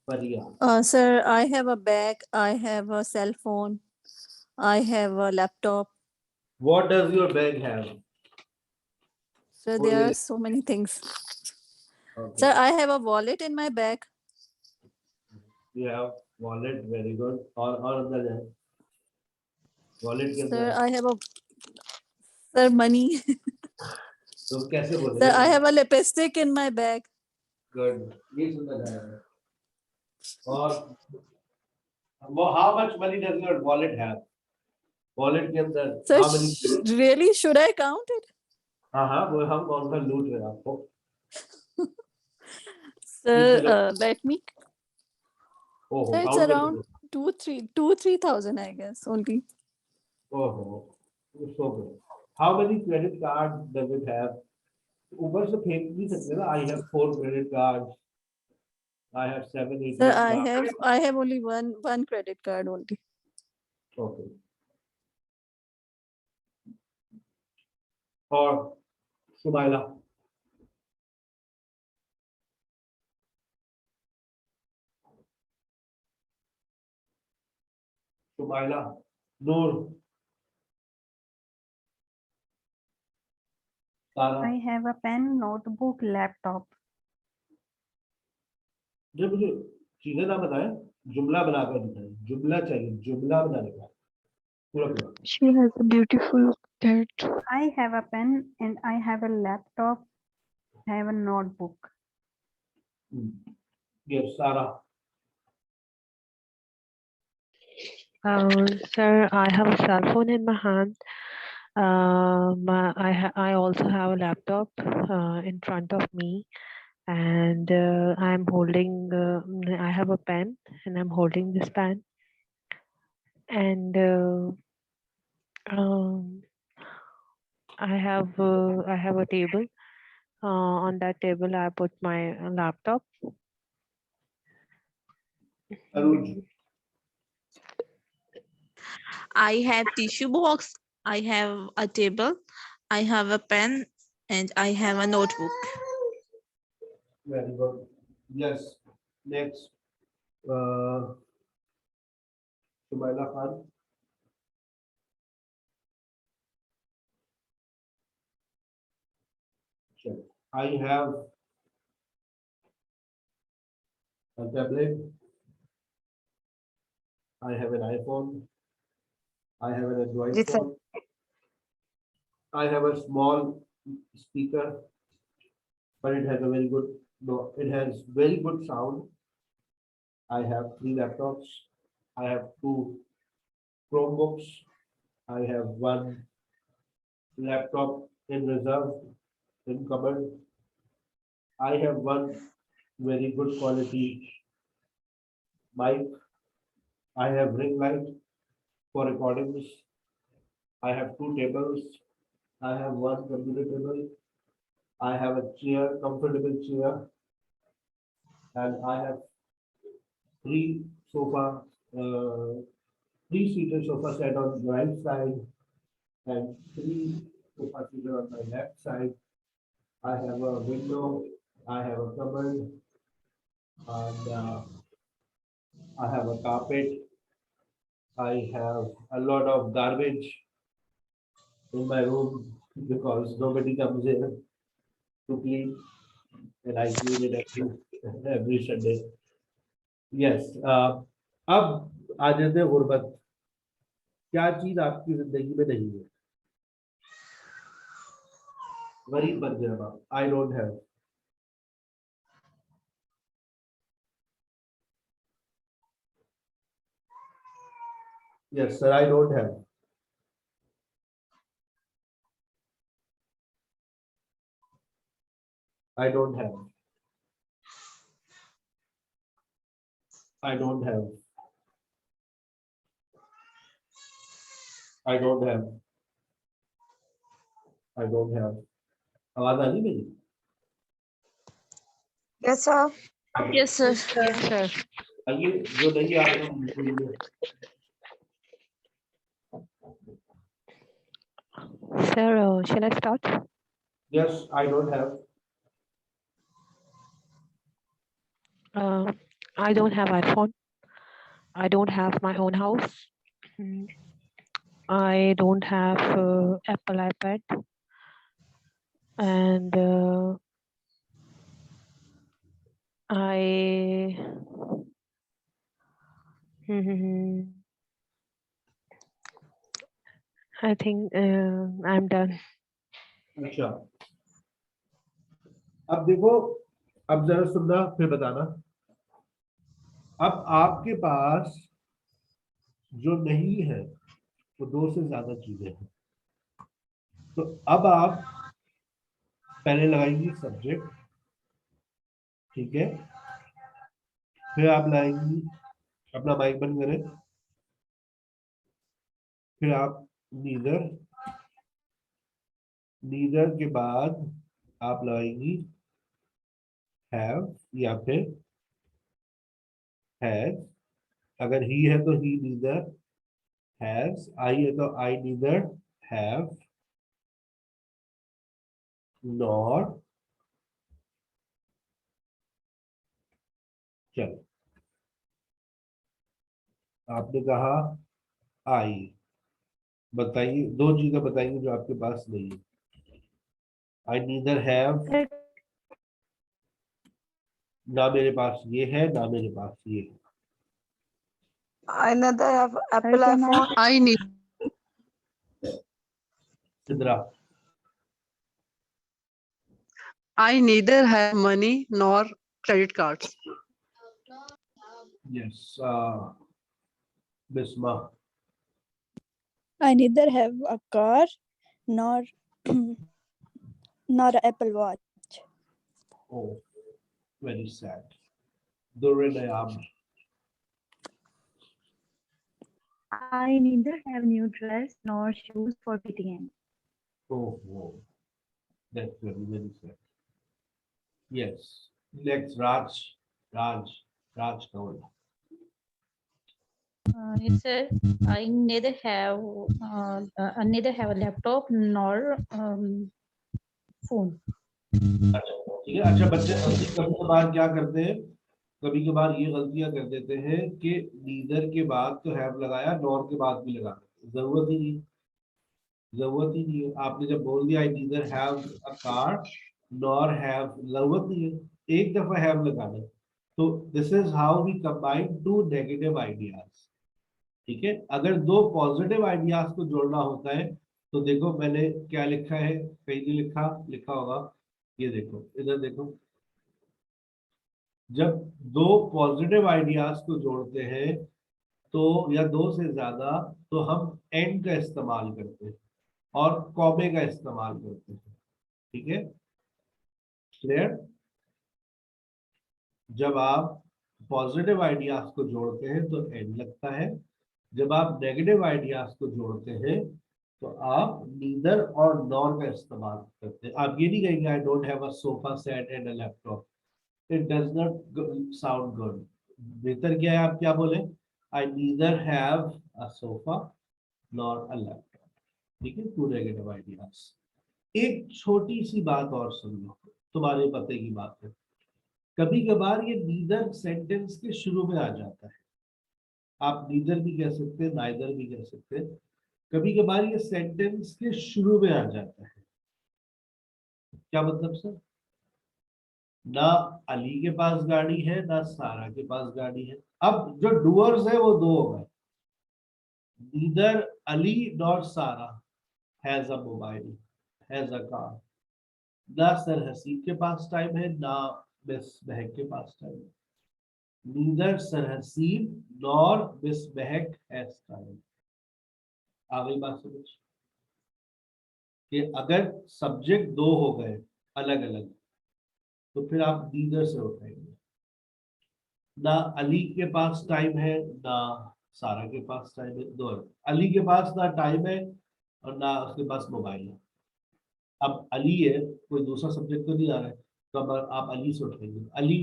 Fariya. Sir, I have a bag, I have a cell phone, I have a laptop. What does your bag have? Sir, Oh, there are yes. so many things. Okay. Sir, I have a wallet in my bag. You have wallet, very good. और अंदर जाए, wallet के Sir, अंदर। I have a sir money. तो कैसे Sir, बोलेंगे? I have a lipstick in my bag. Good. ये सुंदर है। और वो how much money does your wallet have? Wallet के अंदर Sir, how many? really, should I count it? हाँ, वो हम कौन सा लूट रहे हैं आपको? Sir, let me. ओहो, Sir, it's count कर around दो। 3,000, I guess, only. ओहो, so good. How many credit cards does it have? ऊपर से फेंक नहीं सकते ना, I have 4 credit cards, I have 7, 8 Sir, credit cards. I have only one credit card only. Okay. और सुमाइला, सुमाइला, नूर, तारा। I have a pen, notebook, laptop. जब मुझे चीजें ना बताएं, जुमला बनाकर बताएं, जुमला चाहिए, जुमला बनाने का पूरा पूरा। She has a beautiful cat. I have a pen and I have a laptop. I have a notebook. ये सारा। Sir, I have a cell phone in my hand. I also have a laptop in front of me, and I'm holding. I have a pen, and I'm holding this pen. And I have a table. On that table, I put my laptop. Arun, I have tissue box, I have a table, I have a pen, and I have a notebook. very good. Yes, next. Sumaila Khan. I have a tablet. I have an iPhone. I have an Android जी sir. phone. I have a small speaker, but it has a very good, no, it has very good sound. I have 3 laptops. I have 2 Chromebooks. I have 1 laptop in reserve, in cupboard. I have 1 very good quality mic. I have ring light for recordings. I have 2 tables. I have 1 computer table. I have a chair, comfortable chair, and I have 3 sofa, 3-seater sofa set on the right side and 3 sofa seater on my left side. I have a window. I have a cupboard, and I have a carpet. I have a lot of garbage in my room because nobody comes here to clean, and I clean it every Sunday. Yes. अब आ जाते हैं गुर्बत। क्या चीज आपकी जिंदगी में नहीं है? गरीब बन गया आप। I don't have. Yes, sir, I don't have. I don't have. I don't have. I don't have. I don't have. आवाज आ रही मेरी? Yes, sir. Yes, sir. Yes, sir. आइए, जो नहीं आ रहा है बोलिए। Sir, shall I start? Yes, I don't have. I don't have iPhone. I don't have my own house. I don't have Apple iPad. And I I think I'm done. अच्छा, अब देखो, अब जरा सुनना फिर बताना। अब आपके पास जो नहीं है वो 2 से ज्यादा चीजें हैं। तो अब आप पहले लगाएंगी सब्जेक्ट, ठीक है, फिर आप लाएंगी, अपना माइक बंद करें, फिर आप नीदर, नीदर के बाद आप लगाएंगी हैव या फिर हैज। अगर ही है तो ही नीदर हैज, आई है तो आई नीदर हैव नॉर। चलो, आपने कहा आई, बताइए 2 चीजें बताइए जो आपके पास नहीं है। आई नीदर हैव, ना मेरे पास ये है ना मेरे पास ये है। I neither have Apple can I- iPhone. I need. Sidra, I neither have money nor credit cards. Yes, Bisma, I neither have a car nor nor an Apple Watch. oh, very sad. Durinayam, I neither have new dress nor shoes for fitting in. oh, that's very sad. Yes, next Raj, Kaul. Yes, sir. I neither have a laptop nor phone. ठीक है, अच्छा बच्चे कभी कभार क्या करते हैं, कभी कभार ये गलतियां कर देते हैं कि नीदर के बाद तो हैव लगाया, नॉर के बाद भी लगा देते हैं। जरूरत ही नहीं, जरूरत ही नहीं है। आपने जब बोल दिया I neither have a car nor have, जरूरत नहीं है, एक दफा हैव लगाना। तो this is how we combine 2 negative ideas, ठीक है। अगर 2 पॉजिटिव आइडियाज को जोड़ना होता है तो देखो मैंने क्या लिखा है, कहीं नहीं लिखा होगा, ये देखो, इधर देखो, जब 2 पॉजिटिव आइडियाज को जोड़ते हैं तो या 2 से ज्यादा, तो हम एंड का इस्तेमाल करते हैं और कॉमे का इस्तेमाल करते हैं, ठीक है, क्लियर। जब आप पॉजिटिव आइडियाज को जोड़ते हैं तो एंड लगता है, जब आप नेगेटिव आइडियाज को जोड़ते हैं तो आप नीदर और नॉर का इस्तेमाल करते हैं। आप ये नहीं कहेंगे I don't have a sofa set and a laptop, it does not sound good. बेहतर क्या है आप क्या बोले, I neither have a sofa nor a laptop, ठीक है, 2 नेगेटिव आइडियाज। एक छोटी सी बात और सुन लो, तुम्हारे पते की बात है, कभी कभार ये नीदर सेंटेंस के शुरू में आ जाता है। आप नीदर भी कह सकते हैं, नाइदर भी कह सकते हैं, कभी कभार ये सेंटेंस के शुरू में आ जाता है। क्या मतलब सर, ना अली के पास गाड़ी है ना सारा के पास गाड़ी है। अब जो डूअर्स है वो 2 हो गए, नीदर अली नॉर सारा has a mobile, has a car. ना सर हसीब के पास टाइम है ना मिस महक के पास टाइम है। Neither sir Haseeb nor miss Mahak has time. आ गई बात समझ कि अगर सब्जेक्ट 2 हो गए अलग अलग तो फिर आप नीदर से उठाएंगे। ना अली के पास टाइम है ना सारा के पास टाइम है, 2 अली के पास ना टाइम है और ना उसके पास मोबाइल है, अब अली है, कोई दूसरा सब्जेक्ट तो नहीं आ रहा है, तो अब आप अली से उठाएंगे। Ali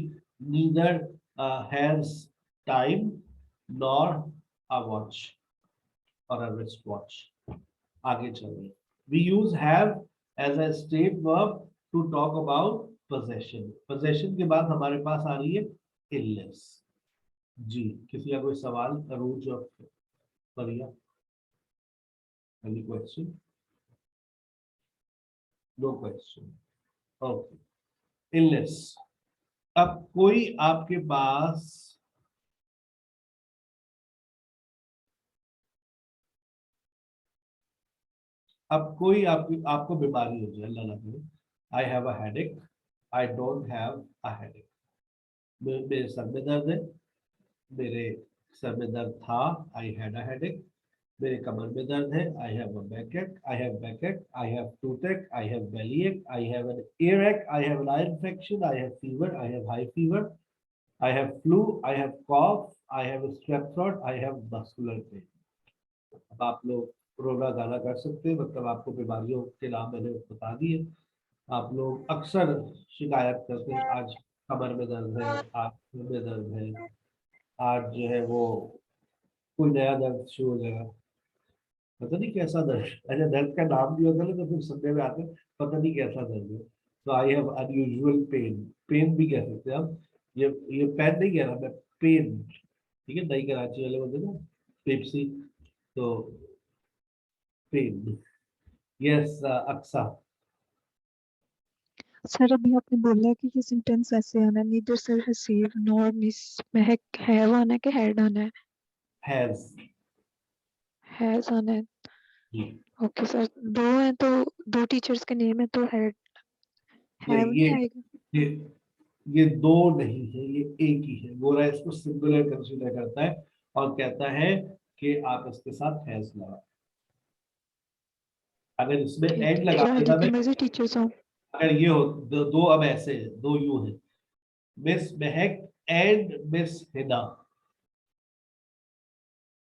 neither has time nor a watch और अ रिस्ट वॉच। आगे चलिए, we use have as a state verb to talk about possession. Possession के बाद हमारे पास आ रही है इलनेस। जी, किसी का कोई सवाल? अरूज और Pariya, any question? No question, okay. Illness, अब कोई आपके पास आपको बीमारी हो जाए, अल्लाह ना करे, आई have a headache, I don't have a headache. मेरे सर में दर्द है, मेरे सर में दर्द था, आई हैड अ हेडेक। मेरे कमर में दर्द है, I have a backache, I have backache, I have toothache, I have bellyache, I have an earache, I have an eye infection, I have fever, I have high fever, I have flu, I have cough, I have strep throat, I have muscular pain. अब आप लोग रोना गाना कर सकते हैं, मतलब आपको बीमारियों के नाम मैंने बता दिए। आप लोग अक्सर शिकायत करते हैं, आज कमर में दर्द है, आज सिर में दर्द है, आज जो है वो कोई नया दर्द शुरू हो जाएगा, पता नहीं कैसा दर्द। अच्छा, दर्द का नाम भी होता है तो फिर सुनने में आते हैं, पता नहीं कैसा दर्द है। तो I have unusual pain, pain भी कह सकते हैं हम। ये पेन नहीं कह रहा मैं, पेन, ठीक है? नई कराची वाले बोलते ना पेप्सी, तो पेन। यस अक्सा। सर अभी आपने बोला कि ये सेंटेंस ऐसे आना है, neither sir receive nor miss Mahak have आना है कि हैड आना है? हैज आना है। ओके सर, दो हैं तो दो टीचर्स के नेम है तो हैड हैव नहीं आएगा? ये ये दो नहीं है, ये एक ही है। गोरा इसको सिंगुलर कंसीडर करता है और कहता है कि आप इसके साथ हैज लगा। अगर इसमें एंड लगा देना, मैं टीचर्स हूं। अगर ये हो दो अब ऐसे है, दो यू है, miss Mahak and miss Hina.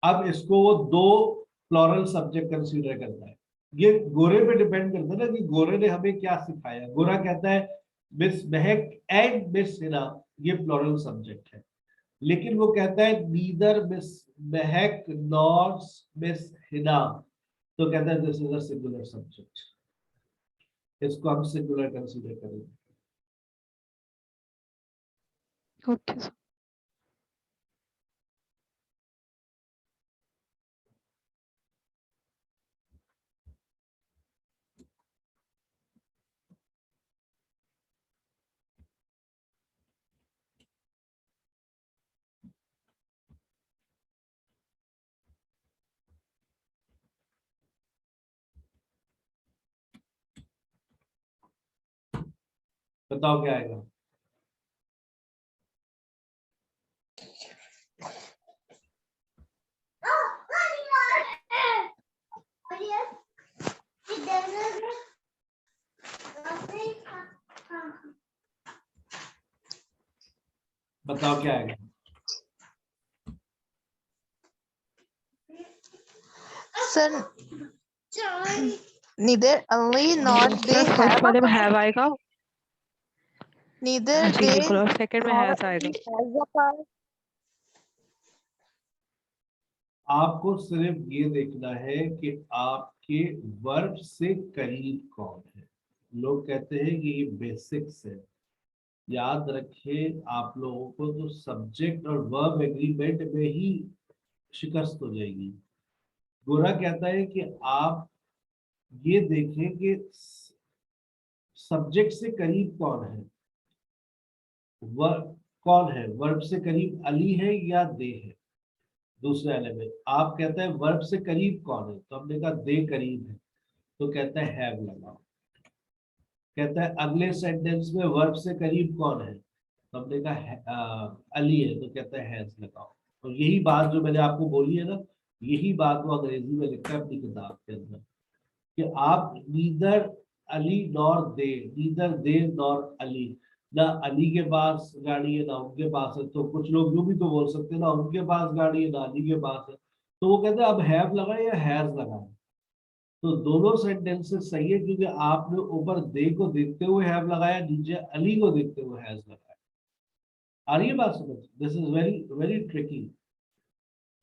अब इसको वो दो प्लूरल सब्जेक्ट कंसीडर करता है। ये गोरे पे डिपेंड करता है ना कि गोरे ने हमें क्या सिखाया। गोरा कहता है miss Mahak and miss Hina, ये प्लूरल सब्जेक्ट है, लेकिन वो कहता है नीदर मिस महक नॉर मिस हिना, तो कहता है this is a singular subject, इसको हम सिंगुलर कंसीडर करेंगे। Okay sir. बताओ क्या आएगा? बताओ क्या आएगा? Sir, neither Ali nor they first वाले में have हैव आएगा। neither जी they बिल्कुल, और सेकंड में nor हैज आएगा। Ali has a car. आपको सिर्फ ये देखना है कि आपके वर्ब से करीब कौन है। लोग कहते हैं कि ये बेसिक्स है। याद रखिए, आप लोगों को तो सब्जेक्ट और वर्ब एग्रीमेंट में ही शिकस्त हो जाएगी। गोरा कहता है कि आप ये देखें कि सब्जेक्ट से करीब कौन है, वर्ब कौन है, वर्ब से करीब अली है या दे है। दूसरा एलिमेंट आप कहते हैं वर्ब से करीब कौन है, तो हमने कहा दे करीब है, तो कहता है हैव लगाओ। कहता है अगले सेंटेंस में वर्ब से करीब कौन है, तो हमने कहा अली है, तो कहता है हैज लगाओ। तो यही बात जो मैंने आपको बोली है ना, यही बात वो अंग्रेजी में लिखा है अपनी किताब के अंदर कि आप नीदर अली नॉर दे, नीदर दे नॉर अली, ना अली के पास गाड़ी है ना उनके पास है। तो कुछ लोग यूं भी तो बोल सकते हैं ना उनके पास गाड़ी है ना अली के पास है। तो वो कहते हैं अब हैव लगाए या हैज लगाए, तो दोनों सेंटेंसेस सही है क्योंकि आपने ऊपर दे को देखते हुए हैव लगाया, नीचे अली को देखते हुए हैज लगाया। आ रही है बात समझ? This is very very tricky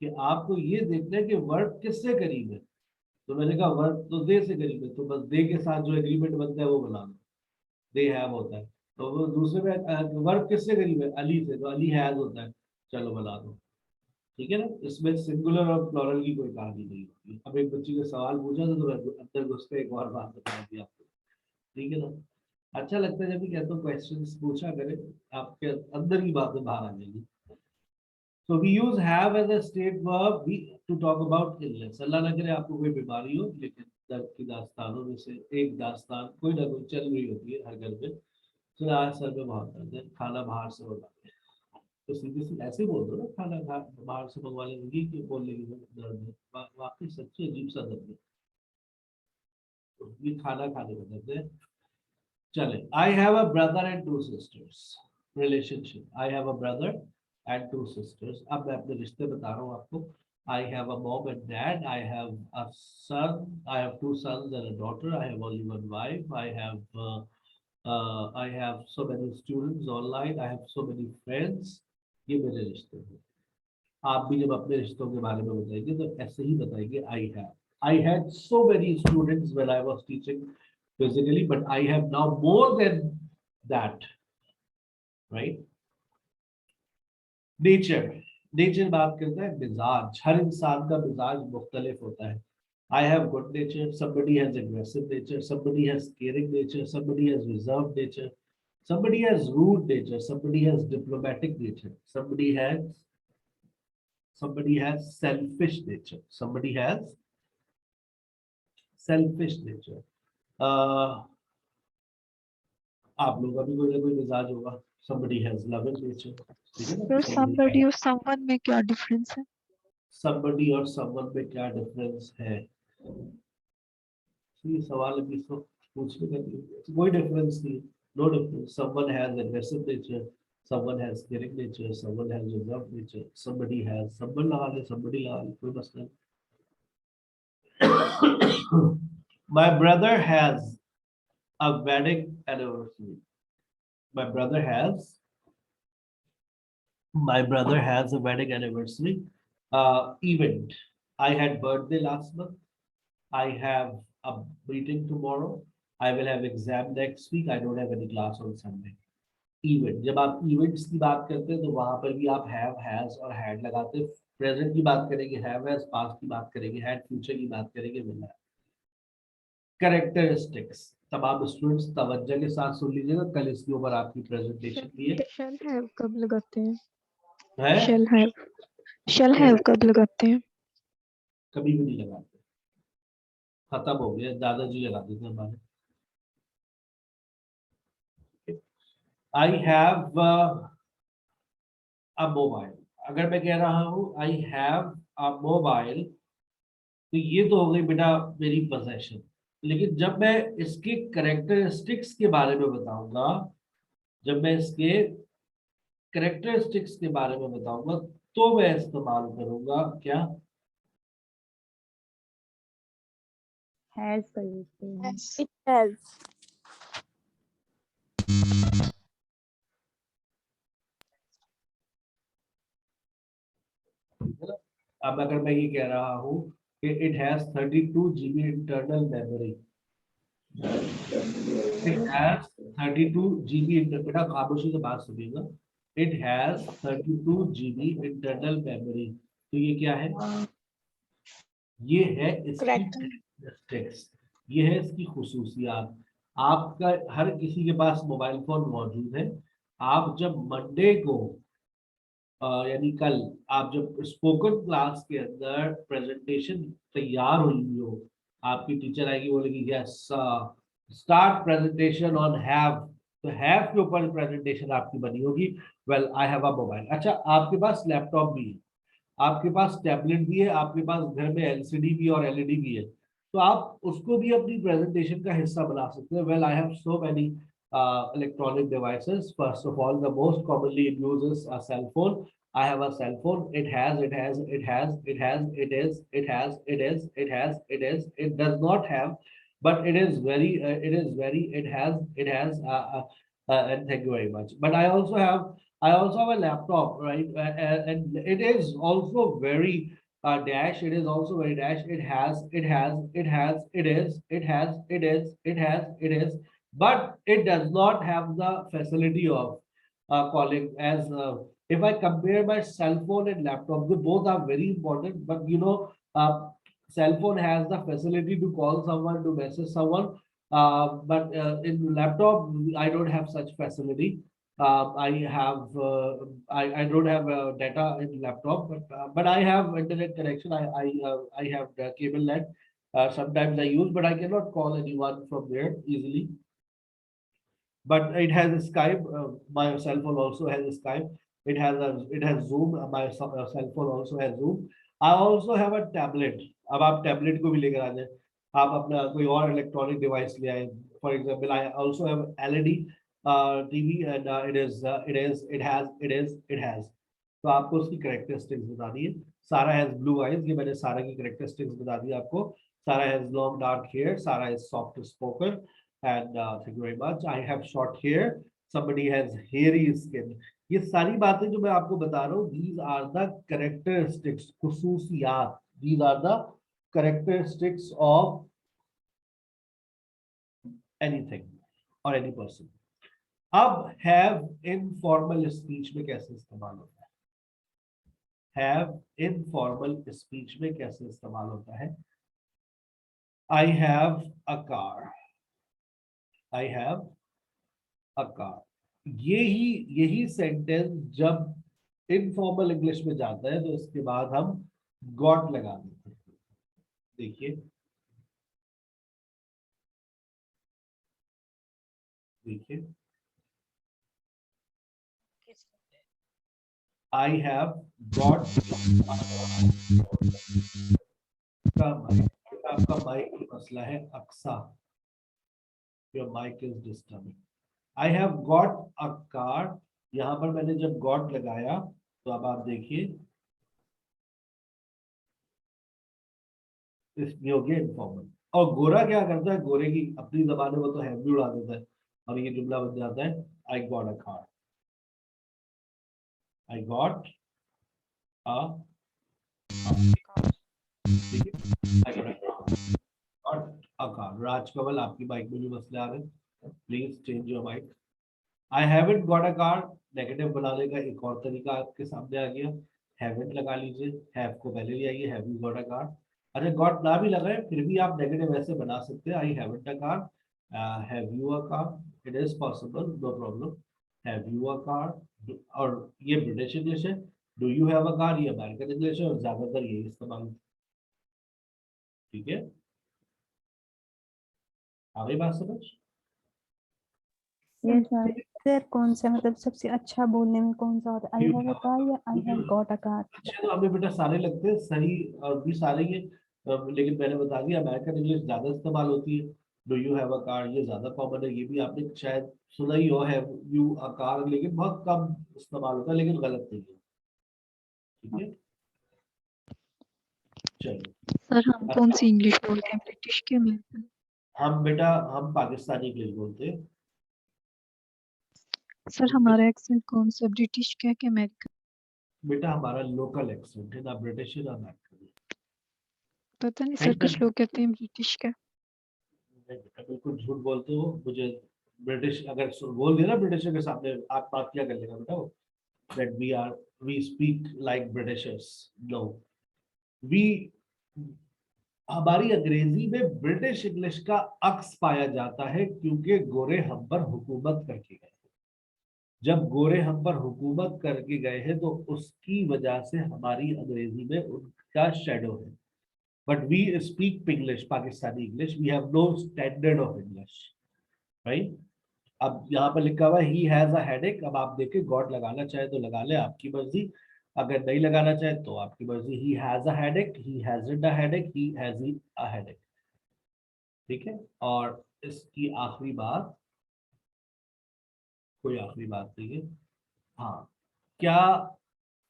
कि आपको ये देखना है कि वर्ब किससे करीब है। तो मैंने कहा वर्ब तो दे से करीब है, तो बस दे के साथ जो एग्रीमेंट बनता है वो बना लो, दे हैव होता है। तो वो दूसरे में वर्ब किससे करीब है? अली से, तो अली हैज होता है, चलो बना दो। ठीक है ना, इसमें सिंगुलर और प्लूरल की कोई कहानी नहीं होती। अब एक बच्ची ने सवाल पूछा था तो मैं अंदर घुस के एक और बात बता दी आपको। ठीक है ना, अच्छा लगता है जब भी कहते हो क्वेश्चंस पूछा करें, आपके अंदर की बातें बाहर आ जाएगी। So we use have as a state verb to talk about illness. अल्लाह ना करे आपको कोई बीमारी हो, लेकिन दर्द की दास्तानों में से एक दास्तान कोई ना कोई चल रही होती है हर घर में। तो आज सर में बहुत दर्द है, खाना बाहर से मंगा लें। तो सीधे सीधे ऐसे बोल दो ना, खाना बाहर से मंगवा लेंगे कि बोल लेंगे दर्द है, वाकई सच्ची अजीब सा दर्द है, तो ये खाना खाने का दर्द है। चले, I have a brother and 2 sisters. Relationship. I have a brother and 2 sisters. अब मैं अपने रिश्ते बता रहा हूँ आपको। I have a mom and dad. I have a son. I have 2 sons and a daughter. I have only 1 wife. I have so many students online. I have so many friends. ये मेरे रिश्ते हैं। आप भी जब अपने रिश्तों के बारे में बताएंगे तो ऐसे ही बताएंगे I have. I had so many students when I was teaching physically, but I have now more than that, right? Nature बात करता है मिजाज, हर इंसान का मिजाज मुख्तलिफ होता है। I have good nature, somebody has aggressive nature, somebody has caring nature, somebody has reserved nature, somebody has rude nature, somebody has diplomatic nature, somebody has selfish nature, somebody has selfish nature. आप लोगों का भी कोई ना कोई मिजाज होगा। Somebody has loving nature, ठीक है ना? फिर somebody और someone में क्या डिफरेंस है? Somebody और someone में क्या डिफरेंस है? ये सवाल अभी इसको पूछने का नहीं, कोई डिफरेंस नहीं, no difference. Someone has aggressive nature, someone has caring nature, someone has reserved nature, somebody has, someone लगा ले, somebody लगा ले, कोई मसला नहीं। My brother has a wedding anniversary. My brother has a wedding anniversary event. I had birthday last month. I have a meeting tomorrow. I will have exam next week. I don't have any class on Sunday. Event. जब आप events की बात करते हैं तो वहां पर भी आप have, has और had लगाते हैं। Present की बात करेंगे have, has, past की बात करेंगे had, future की बात करेंगे will have. Characteristics. तमाम स्टूडेंट्स तवज्जो के साथ सुन लीजिएगा, कल इसके ऊपर आपकी प्रेजेंटेशन भी है। shall have कब लगाते हैं? है? shall have कब लगाते हैं? कभी भी नहीं लगाते, खत्म हो गया, दादाजी लगा देते हमारे। I have a mobile. अगर मैं कह रहा हूँ I have a mobile, तो ये तो हो गई बेटा मेरी पोजेशन। लेकिन जब मैं इसके कैरेक्टरिस्टिक्स के बारे में बताऊंगा, तो मैं इस्तेमाल करूंगा क्या? has का यूज करेंगे। It has. अब अगर मैं ये कह रहा हूँ कि it has 32 GB internal memory, it has 32 GB बेटा खामोशी से बात सुनिएगा, it has 32 GB internal memory, तो ये क्या है? ये है इसकी कैरेक्टरिस्टिक्स, ये है इसकी खुसूसियात। आपका हर किसी के पास मोबाइल फोन मौजूद है। आप जब मंडे को यानी कल आप जब स्पोकन क्लास के अंदर प्रेजेंटेशन तैयार हुई हो, आपकी टीचर आएगी बोलेगी yes start presentation on have, तो हैव के ऊपर प्रेजेंटेशन आपकी बनी होगी। Well I have a mobile. अच्छा, आपके पास लैपटॉप भी है, आपके पास टैबलेट भी है, आपके पास घर में एलसीडी भी और एलईडी भी है, तो आप उसको भी अपनी प्रेजेंटेशन का हिस्सा बना सकते हैं। Well I have so many electronic devices. First of all, the most commonly used is a cell phone. I have a cell phone. It has, it has, it has, it has, it is, it has, it is, it has, it is, it does not have, but it is very, it has, and thank you very much. But I also have a laptop, right? And it is also very dash. It is also very dash. It has, it has, it has, it is, it has, it is, it has, it is, but it does not have the facility of calling as if I compare my cell phone and laptop, they both are very important, but cell phone has the facility to call someone, to message someone, but in laptop, I don't have such facility. I don't have data in laptop, but I have internet connection. I have the cable net. Sometimes I use, but I cannot call anyone from there easily. But it has a Skype. My cell phone also has a Skype. It has Zoom. My cell phone also has Zoom. I also have a tablet. अब आप tablet को भी लेकर आ जाए, आप अपना कोई और electronic device ले आए. For example, I also have LED TV, and it has. तो आपको उसकी characteristics बता दी है. Sara has blue eyes. ये मैंने सारा की characteristics बता दी आपको. Sara has long dark hair. Sara is soft spoken. And thank you very much. I have short hair. Somebody has hairy skin. ये सारी बातें जो मैं आपको बता रहा हूँ, these are the characteristics, खुसूसियात. These are the characteristics of anything or any person. अब have informal speech में कैसे इस्तेमाल होता है? Have informal speech में कैसे इस्तेमाल होता है? I have a car. I have a car. यही सेंटेंस जब इनफॉर्मल इंग्लिश में जाता है तो इसके बाद हम गॉट लगा देते हैं. देखिए I have got आपका माइक मसला है. Aqsa, your mic is disturbing. I have got a car. यहाँ पर मैंने जब got लगाया तो अब आप देखिए इसमें हो गया इनफॉर्मल. और गोरा क्या करता है, गोरे की अपनी जबान में वो तो हैव भी उड़ा देता है. अब ये जुमला बन जाता है I got a car. I got a car. Raj Kamal, आपकी बाइक में भी मसले आ रहे हैं. Please change your mic. I haven't got a car. Negative बनाने का एक और तरीका आपके सामने आ गया. हैवंट लगा लीजिए, हैव को पहले ले आइए. Have you got a car. अच्छा, गॉट ना भी लगाए फिर भी आप नेगेटिव ऐसे बना सकते हैं. I haven't a car. Have you a car. It is possible, no problem. Have you a car. और ये ब्रिटिश इंग्लिश है. Do you have a car ये अमेरिकन इंग्लिश है, और ज्यादातर यही इस्तेमाल. ठीक है, आ गई बात समझ? Yes, sir. सर कौन सा मतलब सबसे अच्छा बोलने में कौन सा होता है, आई हैव अ कार या आई हैव गॉट अ कार? अच्छे तो हमें बेटा सारे लगते हैं सही, और भी सारे ये लेकिन मैंने बता दिया अमेरिकन इंग्लिश ज्यादा इस्तेमाल होती है. Do you have a car ये ज्यादा कॉमन है. ये भी आपने शायद सुना ही हो, हैव यू अ कार, लेकिन बहुत कम इस्तेमाल होता है, लेकिन गलत नहीं है. ठीक है, चलो. सर हम कौन सी इंग्लिश बोलते हैं, ब्रिटिश के अमेरिकन? हम बेटा हम पाकिस्तानी इंग्लिश बोलते हैं. सर हमारा एक्सेंट कौन सा, ब्रिटिश क्या कि अमेरिकन? बेटा हमारा लोकल एक्सेंट है, ना ब्रिटिश है ना अमेरिकन. पता नहीं सर, कुछ लोग कहते हैं ब्रिटिश का. बिल्कुल झूठ बोलते हो. मुझे ब्रिटिश अगर बोल दिया ना ब्रिटिशर के सामने, आप बात क्या कर लेगा बेटा? That we speak like Britishers. No, हमारी अंग्रेजी में ब्रिटिश इंग्लिश का अक्स पाया जाता है, क्योंकि गोरे हम पर हुकूमत करके गए. जब गोरे हम पर हुकूमत करके गए हैं तो उसकी वजह से हमारी अंग्रेजी में उनका शेडो है. But we speak English, Pakistani English. We have no standard of English, right? अब यहाँ पर लिखा हुआ है ही हैज अ हेडेक. अब आप देखें, गॉड लगाना चाहे तो लगा ले, आपकी मर्जी. अगर नहीं लगाना चाहे तो आपकी मर्जी. He has a headache, he hasn't a headache, he has a headache. ठीक है, और इसकी आखिरी बात, कोई आखिरी बात नहीं है. हाँ, क्या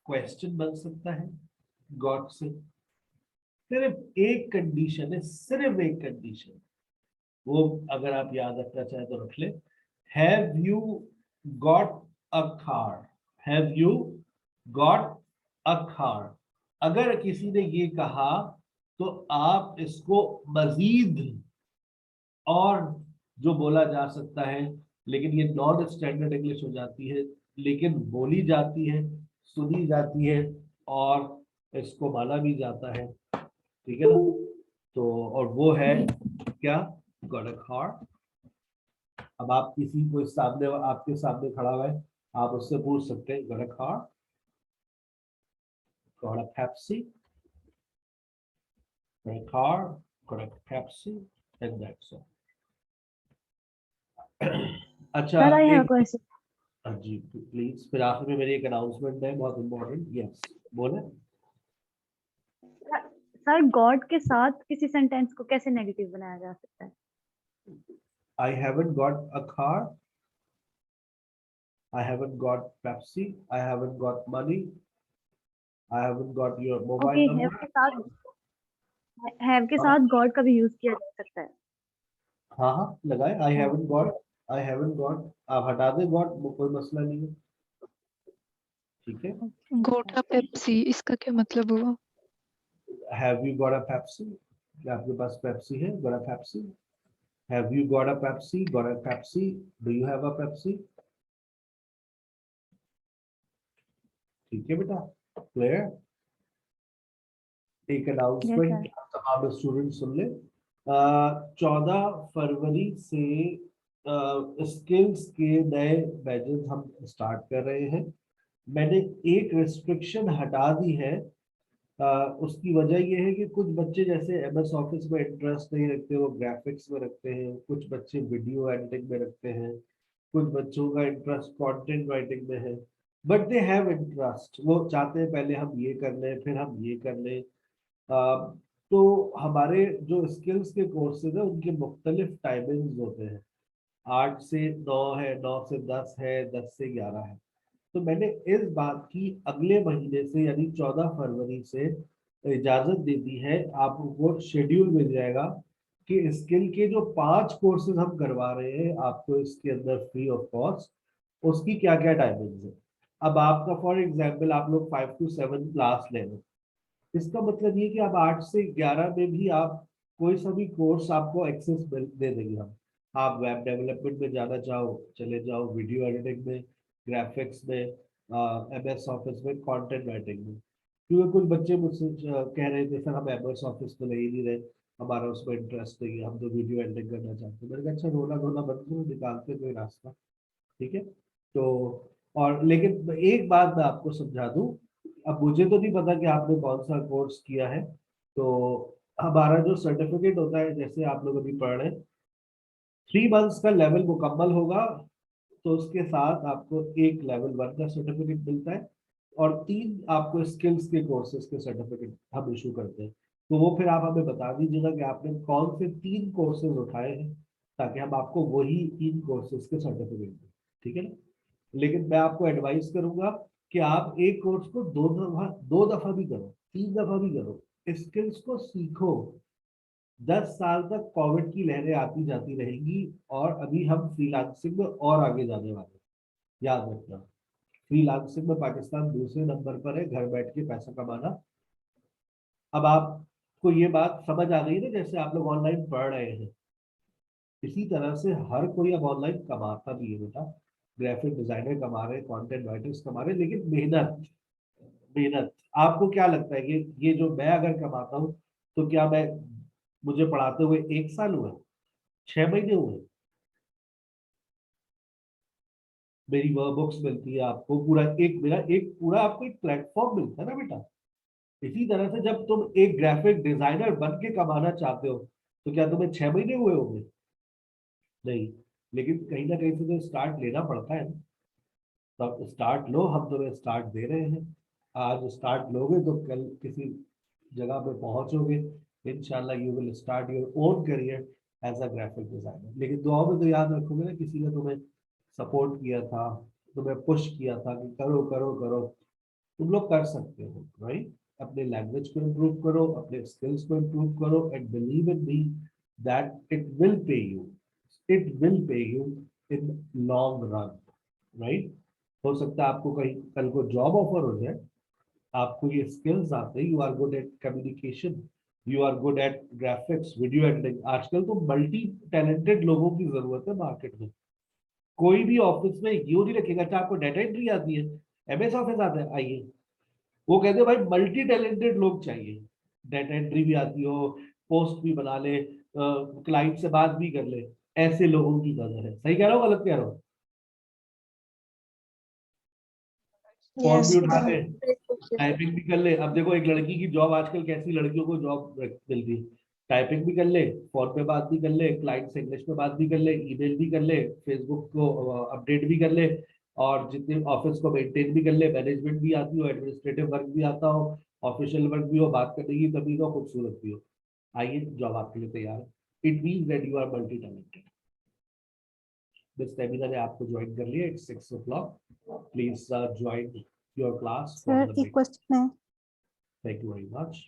क्वेश्चन बन सकता है गॉट से। सिर्फ एक कंडीशन है, सिर्फ एक कंडीशन, वो अगर आप याद रखना चाहें तो रख ले। Have you got a car, have you got a car. अगर किसी ने ये कहा तो आप इसको मजीद और जो बोला जा सकता है, लेकिन ये नॉन स्टैंडर्ड इंग्लिश हो जाती है, लेकिन बोली जाती है, सुनी जाती है और इसको माना भी जाता है, ठीक है ना। तो और वो है क्या, गॉट अ कार। अब आप किसी को सामने, आपके सामने खड़ा हुआ है, आप उससे पूछ सकते हैं got a car, got a Pepsi, got a car, got a Pepsi, and that's all. अच्छा, Sir, I have a question. जी प्लीज। फिर आखिर में मेरी एक अनाउंसमेंट है बहुत इंपॉर्टेंट। यस बोले। सर, गॉड के साथ किसी सेंटेंस को कैसे नेगेटिव बनाया जा सकता है? I haven't got a car, I haven't got Pepsi, I haven't got money, I haven't got your mobile okay, number। Have के साथ गॉड का भी यूज किया जा सकता है। हाँ हाँ लगाए, I haven't got, I haven't got, आप हटा दें got, वो कोई मसला नहीं है, ठीक है। गोटा पेप्सी, इसका क्या मतलब हुआ? Have you got a Pepsi? क्या आपके पास पेप्सी है? Got a Pepsi? Have you got a Pepsi? Got a Pepsi? Do you have a Pepsi? ठीक है बेटा, क्लियर। एक अनाउंसमेंट तमाम स्टूडेंट सुन ले। 14 फरवरी से स्किल्स के नए बैचेस हम स्टार्ट कर रहे हैं। मैंने एक रिस्ट्रिक्शन हटा दी है। उसकी वजह यह है कि कुछ बच्चे जैसे एमएस ऑफिस में इंटरेस्ट नहीं रखते, वो ग्राफिक्स में रखते हैं, कुछ बच्चे वीडियो एडिटिंग में रखते हैं, कुछ बच्चों का इंटरेस्ट कंटेंट राइटिंग में है, बट दे हैव इंटरेस्ट, वो चाहते हैं पहले हम ये कर लें फिर हम ये कर लें। तो हमारे जो स्किल्स के कोर्सेज है उनके मुख्तलिफ टाइमिंग्स होते हैं। 8 से 9 है, 9 से 10 है, 10 से 11 है। तो मैंने इस बात की अगले महीने से यानी 14 फरवरी से इजाजत दे दी है, आपको शेड्यूल मिल जाएगा कि स्किल के जो 5 कोर्सेज हम करवा रहे हैं आपको इसके अंदर फ्री ऑफ कॉस्ट, उसकी क्या क्या टाइमिंग्स है। अब आपका फॉर एग्जाम्पल आप लोग 5 to 7 क्लास ले लो, इसका मतलब ये कि अब 8 से 11 में भी आप कोई सा भी कोर्स आपको एक्सेस दे देंगे हम। आप वेब डेवलपमेंट में जाना चाहो चले जाओ, वीडियो एडिटिंग में, ग्राफिक्स में, एमएस ऑफिस में, कंटेंट राइटिंग में। क्योंकि कुछ बच्चे मुझसे कह रहे थे सर हम एमएस ऑफिस तो ले ही नहीं रहे, हमारा उसमें इंटरेस्ट नहीं है, हम तो वीडियो एडिटिंग करना चाहते हैं। मैंने कहा अच्छा रोना धोना बंद करो, निकालते कोई रास्ता, ठीक है। तो और लेकिन एक बात मैं आपको समझा दूं, अब मुझे तो नहीं पता कि आपने कौन सा कोर्स किया है। तो हमारा जो सर्टिफिकेट होता है, जैसे आप लोग अभी पढ़ रहे हैं, 3 मंथ्स का लेवल मुकम्मल होगा तो उसके साथ आपको एक लेवल 1 का सर्टिफिकेट मिलता है और 3 आपको स्किल्स के कोर्सेज के सर्टिफिकेट हम इशू करते हैं। तो वो फिर आप हमें बता दीजिएगा कि आपने कौन से 3 कोर्सेज उठाए हैं, ताकि हम आपको वही 3 कोर्सेज के सर्टिफिकेट दें, ठीक है ना। लेकिन मैं आपको एडवाइस करूंगा कि आप एक कोर्स को 2 दफा भी करो, 3 दफा भी करो, स्किल्स को सीखो। 10 साल तक कोविड की लहरें आती जाती रहेंगी और अभी हम फ्रीलांसिंग में और आगे जाने वाले हैं, याद रखना। फ्रीलांसिंग में पाकिस्तान दूसरे नंबर पर है, घर बैठ के पैसा कमाना। अब आपको ये बात समझ आ गई ना, जैसे आप लोग ऑनलाइन पढ़ रहे हैं, इसी तरह से हर कोई अब ऑनलाइन कमाता भी है बेटा। ग्राफिक डिजाइनर कमा रहे हैं, कंटेंट राइटर्स कमा रहे हैं, लेकिन मेहनत मेहनत। आपको क्या लगता है कि ये जो मैं अगर कमाता हूँ तो क्या मैं, मुझे पढ़ाते हुए 1 साल हुए, 6 महीने हुए? मेरी वह बुक्स मिलती है आपको, पूरा एक मेरा एक पूरा आपको एक प्लेटफॉर्म मिलता है ना बेटा। इसी तरह से जब तुम एक ग्राफिक डिजाइनर बन के कमाना चाहते हो तो क्या तुम्हें 6 महीने हुए होंगे? नहीं, लेकिन कहीं ना कहीं से तो स्टार्ट लेना पड़ता है ना। तो स्टार्ट लो, हम तुम्हें स्टार्ट दे रहे हैं। आज स्टार्ट लोगे तो कल किसी जगह पे पहुंचोगे। इंशाल्लाह you will start your own career as a graphic designer. लेकिन दुआ में तो याद रखोगे ना, किसी ने तुम्हें सपोर्ट किया था, तुम्हें पुश किया था कि करो करो करो, तुम लोग कर सकते हो, राइट? अपने लैंग्वेज को इम्प्रूव करो, अपने स्किल्स को इम्प्रूव करो, and believe in me that it will pay you, it will pay you in long run, right? हो सकता है आपको कहीं कल को जॉब ऑफर हो जाए, आपको ये स्किल्स आते हैं, you are good at communication, you are good at graphics, video editing. आजकल तो मल्टी टैलेंटेड लोगों की जरूरत है मार्केट में। कोई भी ऑफिस में ये नहीं रखेगा अच्छा आपको डाटा एंट्री आती है, एमएस ऑफिस आता है, आइए। वो कहते हैं भाई मल्टी टैलेंटेड लोग चाहिए, डाटा एंट्री भी आती हो, पोस्ट भी बना ले, क्लाइंट से बात भी कर ले, ऐसे लोगों की कदर है। सही कह रहा हूँ गलत कह रहा हूँ? फोन Yes, भी उठा ले, बिल्कुल। टाइपिंग भी कर ले। अब देखो एक लड़की की जॉब, आजकल कैसी लड़कियों को जॉब मिलती है, टाइपिंग भी कर ले, फोन पे बात भी कर ले, क्लाइंट से इंग्लिश में बात भी कर ले, ईमेल भी कर ले, फेसबुक को अपडेट भी कर ले, और जितने ऑफिस को मेंटेन भी कर ले, मैनेजमेंट भी आती हो, एडमिनिस्ट्रेटिव वर्क भी आता हो, ऑफिशियल वर्क भी हो, बात करने की तमीज हो, खूबसूरत भी हो, आइए जॉब आपके लिए तैयार है। It means that you are multi talented. This seminar ने आपको ज्वाइन कर लिया, it's 6 o'clock, please join your class for sir the एक क्वेश्चन है, थैंक यू वेरी मच।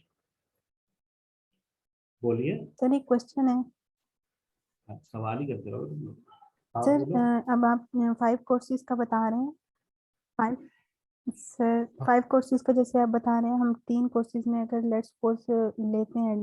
बोलिए। सर एक क्वेश्चन है सवाल ही करते रहो तुम लोग। हाँ सर। बोलो। अब आप 5 कोर्सेज का बता रहे हैं, 5 सर 5 कोर्सेज का जैसे आप बता रहे हैं, हम 3 कोर्सेज में अगर लेट्स सपोज लेते हैं